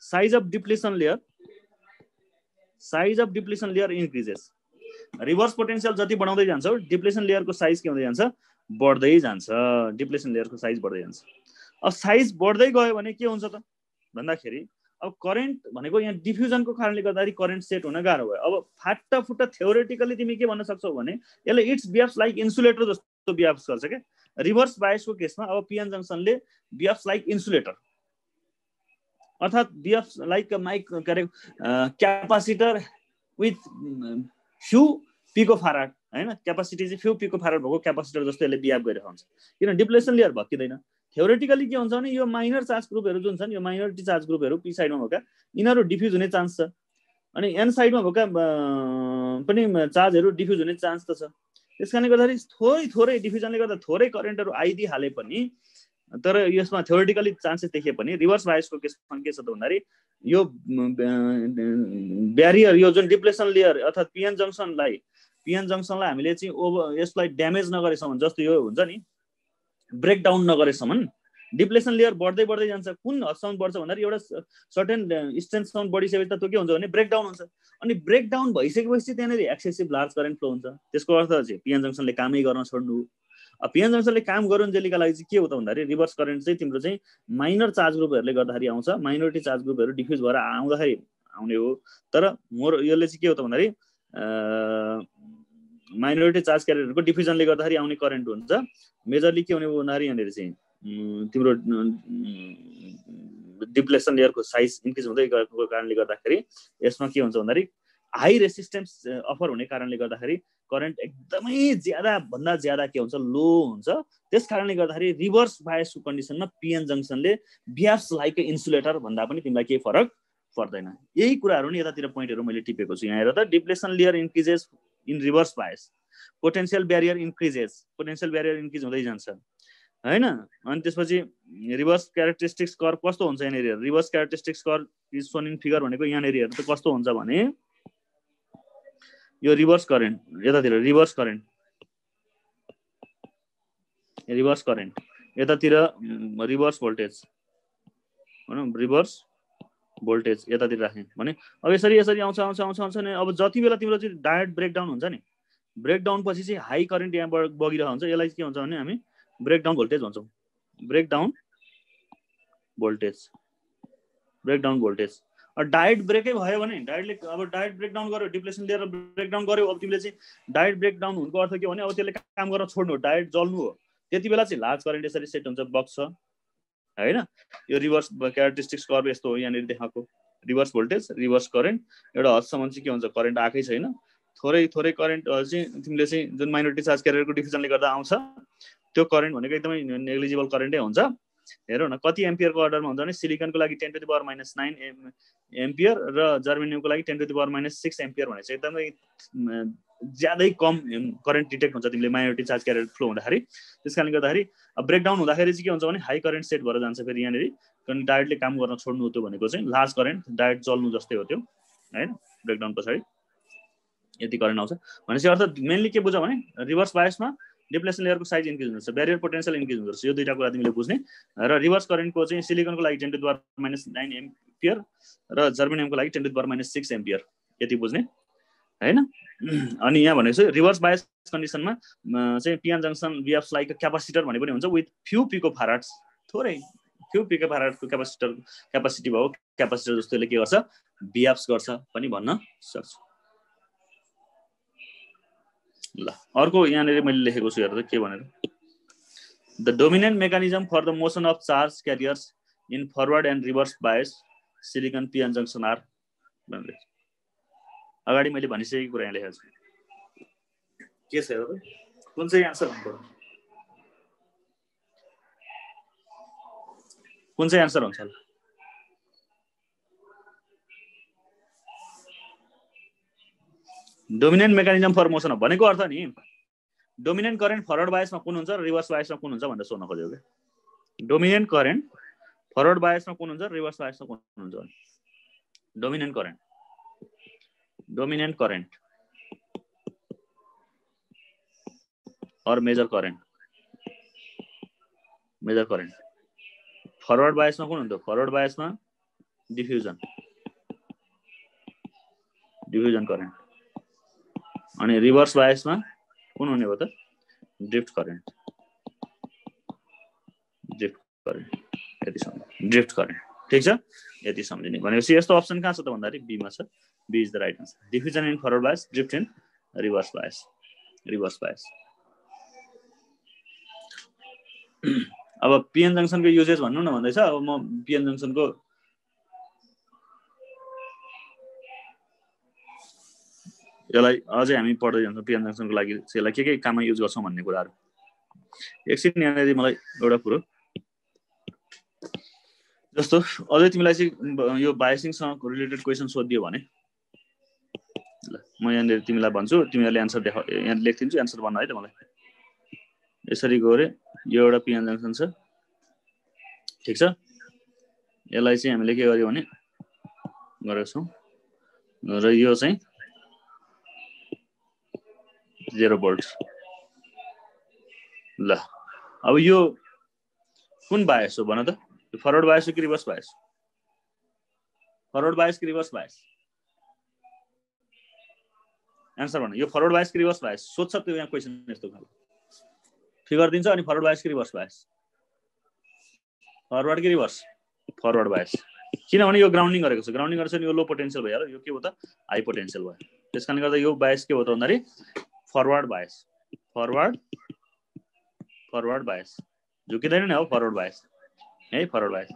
size of depletion layer increases reverse potential जति बढाउँदै जान्छ डिप्लेसन लेयरको साइज के हुँदै जान्छ, बढ्दै जान्छ। डिप्लेसन लेयरको साइज बढ्दै जान्छ। अब साइज बढ्दै गयो भने के हुन्छ त भन्दाखेरि अब करेन्ट भनेको यहाँ डिफ्युजनको कारणले गर्दाखेरि करेन्ट सेट हुन गाह्रो भयो। अब फाटाफुट्टा थ्योरेटिकली तिमी के भन्न सक्छौ भने यसले इट्स बिहेव्स लाइक इन्सुलेटर जस्तो बिहेव्स गर्छ क्या। रिभर्स बायसको केसमा अब पिएन जङ्सनले बिहेव्स लाइक इन्सुलेटर, अर्थात् बिहेव्स लाइक माइक के अरे क्यापासिटर विथ फ्यु पिकोफाराड हैन, क्यापासिटी चाहिँ फ्यु पिकोफाराड भएको क्यापासिटर जस्तो यसले बिहेभ गरिरहेको हुन्छ। किन डिप्लेसन लेयर भत्किँदैन। थ्योरेटिकली के हुन्छ भने यो माइनर चार्ज ग्रुपहरू जुन छन्, यो माइनोरिटी चार्ज ग्रुपहरू पी साइडमा भएका यिनीहरू डिफ्युज हुने चान्स छ, अनि एन साइडमा भएका पनि चार्जहरू डिफ्युज हुने चान्स त छ। त्यसकारणले गर्दाखेरि थोरै डिफ्युजनले गर्दा थोरै करेन्टहरू आइदिइहाले पनि, तर यसमा थ्योरेटिकली चान्सेस देखिए पनि रिभर्स बायसको केसमा के छ त भन्दाखेरि यो ब्यारियर, यो जुन डिप्लेसन लेयर अर्थात् पिएन जङ्सनलाई हामीले चाहिँ यसलाई ड्यामेज नगरेसम्म, जस्तो यो हुन्छ नि ब्रेकडाउन नगरेसम्म डिप्लेसन लेयर बढ्दै जान्छ। कुन हदसम्म बढ्छ भन्दाखेरि एउटा सर्टेन स्ट्रेन्थसम्म बढिसकेपछि त त्यो के हुन्छ भने ब्रेकडाउन हुन्छ, अनि ब्रेकडाउन भइसकेपछि त्यहाँनिर एक्सेसिभ लार्ज करेन्ट फ्लो हुन्छ। त्यसको अर्थ चाहिँ पिएन जङ्सनले कामै गर्न छोड्नु। अब पिएन जङ्सनले काम गरून् जेलीका लागि चाहिँ के हो त भन्दाखेरि रिभर्स करेन्ट चाहिँ तिम्रो चाहिँ माइनर चार्ज ग्रुपहरूले गर्दाखेरि आउँछ, माइनोरिटी चार्ज ग्रुपहरू डिफ्युज भएर आउँदाखेरि आउने हो। तर यसले चाहिँ के हो त भन्दाखेरि माइनोरिटी चार्ज क्यारियरहरूको डिफ्युजनले गर्दाखेरि आउने करेन्ट हुन्छ। मेजरली के हुने हो भन्दाखेरि यहाँनिर चाहिँ तिम्रो डिप्लेसन लेयरको साइज इन्क्रिज हुँदै गएको कारणले गर्दाखेरि यसमा के हुन्छ भन्दाखेरि हाई रेसिस्टेन्स अफर हुने कारणले गर्दाखेरि करेन्ट एकदमै भन्दा ज्यादा के हुन्छ, लो हुन्छ। त्यस कारणले गर्दाखेरि रिभर्स बायसको कन्डिसनमा पिएन जङ्सनले बिहेव्स लाइक ए इन्सुलेटर भन्दा पनि तिमीलाई केही फरक पर्दैन। यही कुराहरू नि यतातिर पोइन्टहरू मैले टिपेको छु। यहाँ हेर त, depletion layer increases in reverse bias, potential barrier increase हुँदै जान्छ हैन। अनि त्यसपछि रिभर्स क्यारेक्टरिस्टिक्स कर्भ कस्तो हुन्छ यहाँनिर, reverse characteristics curve is shown in figure भनेको यहाँनिर हेर्नु त कस्तो हुन्छ भने यो रिभर्स करेन्ट, यतातिर रिभर्स करेन्ट यतातिर रिभर्स भोल्टेज भनौँ, रिभर्स भोल्टेज यतातिर राख्ने भने अब यसरी आउँछ नि। अब जति बेला तिम्रो चाहिँ डायोड ब्रेकडाउन हुन्छ नि, ब्रेकडाउन पछि चाहिँ हाई करेन्ट यहाँबाट बगिरहेको हुन्छ, यसलाई के हुन्छ भने हामी ब्रेकडाउन भोल्टेज भन्छौँ। ब्रेकडाउन भोल्टेज डायोड ब्रेकै भयो भने डायोडले अब डायोड ब्रेकडाउन गर्यो, डिप्लेसन लेयर ब्रेकडाउन गर्यो, अब तिमीले चाहिँ डायोड ब्रेकडाउन हुनुको अर्थ के हो भने अब त्यसले काम गर्न छोड्नु हो, डायोड जल्नु हो। त्यति बेला चाहिँ लार्ज करेन्ट यसरी सेट हुन्छ, बक्स हैन। यो रिभर्स क्यारेक्टरिस्टिक्स कर्भ यस्तो हो यहाँनिर देखाएको। रिभर्स भोल्टेज, रिभर्स करेन्ट, एउटा हदसम्म चाहिँ के हुन्छ, करेन्ट आएकै छैन, थोरै करेन्ट चाहिँ तिमीले चाहिँ जुन माइनोरिटी चार्ज क्यारियरको डिफ्युजनले गर्दा आउँछ, त्यो करेन्ट भनेको एकदमै नेग्लिजिबल करेन्टै हुन्छ। हेरौँ न कति एम्पियरको अर्डरमा हुन्छ भने सिलिकनको लागि 10⁻⁹ एम्पियर र जर्मेनियमको लागि 10⁻⁶ एम्पियर भने चाहिँ एकदमै ज्यादै कम करेन्ट डिटेक्ट हुन्छ तिमीले माइनोरिटी चार्ज क्यारियर फ्लो हुँदाखेरि। त्यस कारणले गर्दाखेरि ब्रेकडाउन हुँदाखेरि चाहिँ के हुन्छ भने हाई करेन्ट सेट भएर जान्छ फेरि यहाँनिर, किनभने डायोडले काम गर्न छोड्नु हो। त्यो भनेको चाहिँ लार्ज करेन्ट, डायोड जल्नु जस्तै हो त्यो हैन। ब्रेकडाउन पछाडि यति करेन्ट आउँछ भनेपछि अर्थात् मेनली के बुझ्यौ भने रिभर्स बायसमा डिप्लेसन लेयरको साइज इन्क्रिज हुन्छ, ब्यारियर पोटेन्शियल इन्क्रिज हुन्छ। यो दुईटा कुरा तिमीले बुझ्ने। र रिभर्स करेन्टको चाहिँ सिलिकनको लागि 10⁻⁹ एम्पियर र जर्मेनियमको लागि 10⁻⁶ एम्पियर, यति बुझ्ने हैन। अनि यहाँ भनेको चाहिँ रिभर्स बायस कन्डिसनमा चाहिँ PN junction behaves like capacitor भने पनि हुन्छ विथ फ्यु पिकोफाराड्स, थोरै फ्यु पिकोफाराडको क्यापासिटी भयो, क्यापासिटर जस्तोले के गर्छ, बिहेव्स गर्छ पनि भन्न सक्छु। ल अर्को यहाँनिर मैले लेखेको छु हेर्दा के भनेर, the dominant mechanism for the motion of charge carriers in forward and reverse bias silicon PN junction are भनेर अगाडि मैले भनिसकेको कुरा यहाँ लेखेको छु। के छ हेर कुन चाहिँ आन्सर हुन्छ, कुन चाहिँ आन्सर हुन्छ? डोमिनेन्ट मेकानिजम फर मोसन भनेको अर्थ नि डोमिनेन्ट करेन्ट फरवर्ड बायसमा कुन हुन्छ र रिभर्स बायसमा कुन हुन्छ भनेर सोध्न खोजेको के। डोमिनेन्ट करेन्ट फरवर्ड बायसमा कुन हुन्छ, रिभर्स बायसमा कुन हुन्छ? डोमिनेन्ट करेन्ट और मेजर करेन्ट फरवर्ड बायसमा कुन हुन्छ? फरवर्ड बायसमा डिफ्युजन करेन्ट अनि रिभर्स बायसमा कुन हुने भयो त ड्रिफ्ट करेन्ट यति सम्झिने ड्रिफ्ट करेन्ट ठीक छ यति सम्झिने भनेपछि यस्तो अप्सन कहाँ छ त भन्दाखेरि बी मा छ B is the right answer diffusion in forward bias drift in reverse bias अब पिएन जंक्सनको युजेस भन्नु न भन्दैछ अब म पिएन जंक्सनको यसलाई अझै हामी पढ्दै जान्छौँ पिएन जंक्सनको लागि यसलाई के काममा युज गर्छौँ भन्ने कुराहरू एकछिन यहाँनिर मलाई एउटा कुरो जस्तो अझै तिमीलाई चाहिँ यो बायसिङसँग रिलेटेड क्वेसन सोधिदियो भने ल म यहाँनिर तिमीलाई भन्छु तिमीहरूले एन्सर देखाउ यहाँ लेखिदिन्छु एन्सर भन्न है त मलाई यसरी गरे यो एउटा पिएन जंक्सन छ ठीक छ यसलाई चाहिँ हामीले के गर्यो भने गरेको छौँ र यो चाहिँ 0 भोल्ट ल अब यो कुन बायस हो भन त फरवर्ड बायस हो कि रिभर्स बायस फरवर्ड बायस कि रिभर्स बायस एन्सर भन यो फरवर्ड बायस कि रिभर्स बायस सोध्छ त्यो यहाँ क्वेसन यस्तो खालको फिगर दिन्छ अनि फरवर्ड बायस कि रिभर्स बायस फरवर्ड कि रिभर्स फरवर्ड बायस किनभने यो ग्राउन्डिङ गरेको छ ग्राउन्डिङ गरेछ नि यो लो पोटेन्शियल भयो यो के हो त हाई पोटेन्शियल भयो त्यसकारणले गर्दा यो बायस के हो त भन्दाखेरि फरवर्ड बायस झुकिँदैन नि हो फरवर्ड बायस है फरवर्ड बायस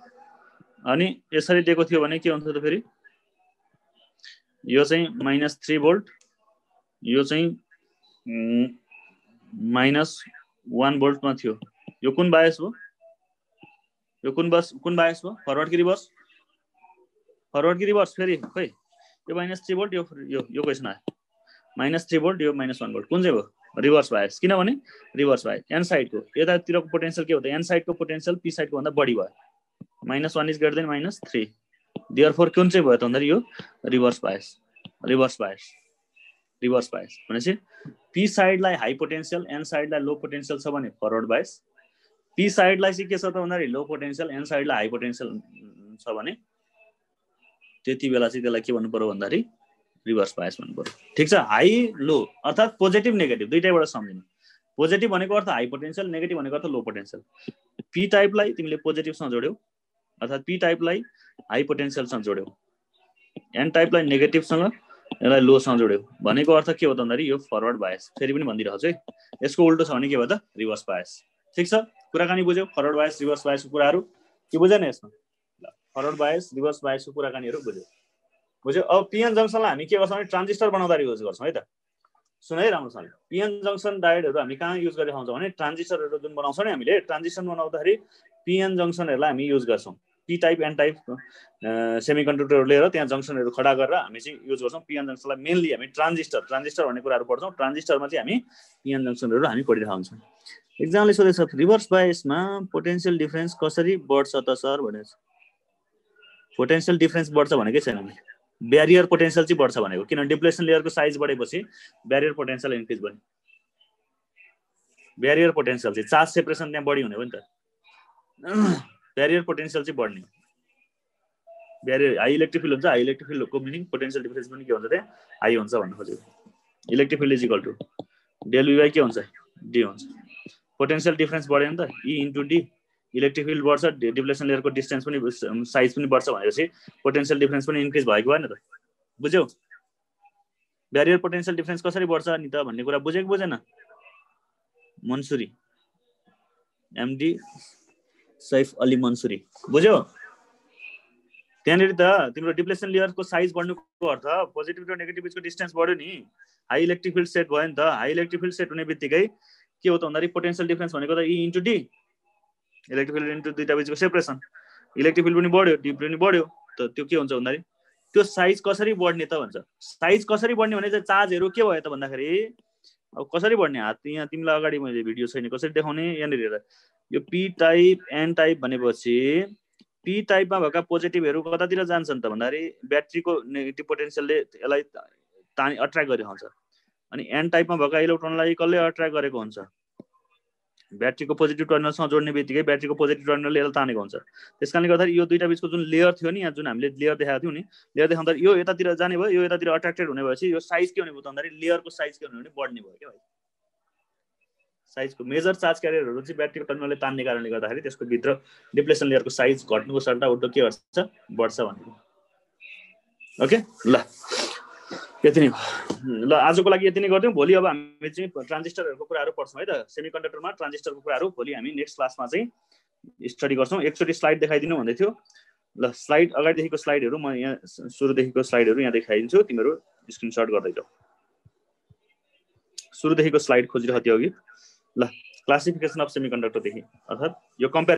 अनि यसरी दिएको थियो भने के हुन्छ त फेरि यो चाहिँ -3 भोल्ट यो चाहिँ -1 भोल्टमा थियो यो कुन बायस हो यो कुन बायस हो फरवर्ड कि रिभर्स फेरि खै यो -3 भोल्ट यो क्वेसन आयो -3 भोल्ट यो -1 भोल्ट कुन चाहिँ भयो रिभर्स बायस किनभने रिभर्स बायस एन साइडको यतातिरको पोटेन्शियल के हो त एन साइडको पोटेन्शियल पी साइडको भन्दा बढी भयो -1 इज ग्रेटर देन -3 देयरफोर कुन चाहिँ भयो त भन्दाखेरि यो रिभर्स बायस भनेपछि पी साइडलाई हाई पोटेन्शियल एन साइडलाई लो पोटेन्शियल छ भने फरवर्ड बायस पी साइडलाई चाहिँ के छ त भन्दाखेरि लो पोटेन्शियल एन साइडलाई हाई पोटेन्शियल छ भने त्यति बेला चाहिँ त्यसलाई के भन्नु पर्यो भन्दाखेरि रिभर्स बायस भन्नु पर्यो ठीक छ हाई लो अर्थात् पोजिटिभ नेगेटिभ दुईटैबाट सम्झिनु पोजिटिभ भनेको अर्थ हाई पोटेन्शियल नेगेटिभ भनेको अर्थ लो पोटेन्शियल पी टाइपलाई तिमीले पोजिटिभसँग जोड्यौ अर्थात् पी टाइपलाई हाई पोटेन्शियलसँग जोड्यौ एन टाइपलाई नेगेटिभसँग यसलाई लोसँग जोड्यौ भनेको अर्थ के हो त भन्दाखेरि यो फरवर्ड बायस फेरि पनि भनिदिरहेको छु है यसको उल्टो छ भने के भयो त रिभर्स बायस ठीक छ कुराकानी बुझ्यौ फरवर्ड बायस रिभर्स बायसको कुराहरू के बुझेन यसमा फरवर्ड बायस रिभर्स बायसको कुराकानीहरू बुझ्यौ अब पिएन जंक्सनलाई हामी के गर्छौँ भने ट्रान्जिस्टर बनाउँदा युज गर्छौँ है त सुन है राम्रोसँग पिएन जंक्सन डायोडहरू हामी कहाँ युज गरेर खाउँछौँ भने ट्रान्जिस्टरहरू जुन बनाउँछौँ नि हामीले ट्रान्जिस्टर बनाउँदाखेरि पिएन जंक्सनहरूलाई हामी युज गर्छौँ पी टाइप एन टाइप सेमिकन्डक्टरहरू लिएर त्यहाँ जंक्सनहरू खडा गरेर हामी चाहिँ युज गर्छौँ पिएन जंक्सनलाई मेनली हामी ट्रान्जिस्टर भन्ने कुराहरू पढ्छौँ ट्रान्जिस्टरमा चाहिँ हामी पिएन जंक्सनहरू हामी पढिरहेको हुन्छौँ एक्जामले सोधेछ रिभर्स बायसमा पोटेन्शियल डिफरेन्स कसरी बढ्छ त सर भनेको पोटेन्शियल डिफरेन्स बढ्छ भनेकै छैन ब्यारियर पोटेन्शियल चाहिँ बढ्छ भनेको किनभने डिप्लेसन लेयरको साइज बढेपछि ब्यारियर पोटेन्शियल इन्क्रिज भयो ब्यारियर पोटेन्शियल चाहिँ चार्ज सेपरेसन त्यहाँ बढी हुने हो नि त ब्यारियर पोटेन्शियल चाहिँ बढ्ने ब्यारियर हाई इलेक्ट्रिक फिल्ड हुन्छ हाई इलेक्ट्रिक फिल्डको मिनिङ पोटेन्शियल डिफरेन्स पनि के हुन्छ त्यहाँ हाई हुन्छ भन्नु खोजेको electric field is equal to del V by के हुन्छ डी हुन्छ पोटेन्शियल डिफरेन्स बढ्यो नि त E into D electric field बढ्छ डिप्लेसन लेयरको डिस्टेन्स पनि साइज पनि बढ्छ भनेपछि पोटेन्शियल डिफरेन्स पनि इन्क्रिज भएको भएन त बुझ्यौ ब्यारियर पोटेन्शियल डिफरेन्स कसरी बढ्छ नि त भन्ने कुरा बुझेको बुझेन मन्सुरी एमडी सैफ अली मन्सुरी बुझ्यौ त्यहाँनिर त तिम्रो डिप्लेसन लेयरको साइज बढ्नुको अर्थ पोजिटिभ र नेगेटिभ बिचको डिस्टेन्स बढ्यो नि हाई इलेक्ट्रिक फिल्ड सेट भयो नि त हाई इलेक्ट्रिक फिल्ड सेट हुने बित्तिकै के हो त भन्दाखेरि पोटेन्शियल डिफरेन्स भनेको त E into D electric field into दुईटा बिचको सेपरेसन इलेक्ट्रिक फिल्ड पनि बढ्यो डी पनि बढ्यो त त्यो के हुन्छ भन्दाखेरि त्यो साइज कसरी बढ्ने त भन्छ साइज कसरी बढ्ने भने चाहिँ चार्जहरू के भयो त भन्दाखेरि अब कसरी बढ्ने हात यहाँ तिमीलाई अगाडि मैले भिडियो छैन कसरी देखाउने यहाँनिर हेर यो पी टाइप एन टाइप भनेपछि पी टाइपमा भएका पोजिटिभहरू कतातिर जान्छन् त भन्दाखेरि ब्याट्रीको नेगेटिभ पोटेन्शियलले यसलाई अट्र्याक्ट गरिरहन्छ अनि एन टाइपमा भएका इलेक्ट्रोनलाई कसले अट्र्याक्ट गरेको हुन्छ ब्याट्रीको पोजिटिभ टर्मिनलसँग जोड्ने बित्तिकै ब्याट्रीको पोजिटिभ टर्मिनलले यसलाई तानेको हुन्छ। त्यसकारणले गर्दा यो दुईटा बिचको जुन लेयर थियो नि, यहाँ जुन हामीले लेयर देखाएको थियौँ नि, लेयर देखाउँदा यो यतातिर जाने भयो, यो यतातिर अट्र्याक्टेड हुने भएपछि यो साइज के हुने भयो त भन्दाखेरि लेयरको साइज के हुने भने बढ्ने भयो क्या भाइ। साइजको मेजर चार्ज क्यारियरहरू चाहिँ ब्याट्रीको टर्मिनलले तान्ने कारणले गर्दाखेरि त्यसको भित्र डिप्लेसन लेयरको साइज घट्नुको सट्टा उल्टो के गर्छ, बढ्छ भनेको। ओके ल यति नै ल आजको लागि यति नै गरिदिउँ। भोलि अब हामी चाहिँ ट्रान्जिस्टरहरूको कुराहरू पढ्छौँ है त। सेमिकन्डक्टरमा ट्रान्जिस्टरको कुराहरू भोलि हामी नेक्स्ट क्लासमा चाहिँ स्टडी गर्छौँ। एकचोटि स्लाइड देखाइदिनु भन्दै थियो। ल स्लाइड अगाडिदेखिको स्लाइडहरू म यहाँ सुरुदेखिको स्लाइडहरू यहाँ देखाइदिन्छु, तिमीहरू स्क्रिनसट गर्दै जाऊ। सुरुदेखिको स्लाइड खोजिरहेको थियो अघि। ल क्लासिफिकेसन अफ सेमिकन्डक्टरदेखि, अर्थात् यो कम्पेयर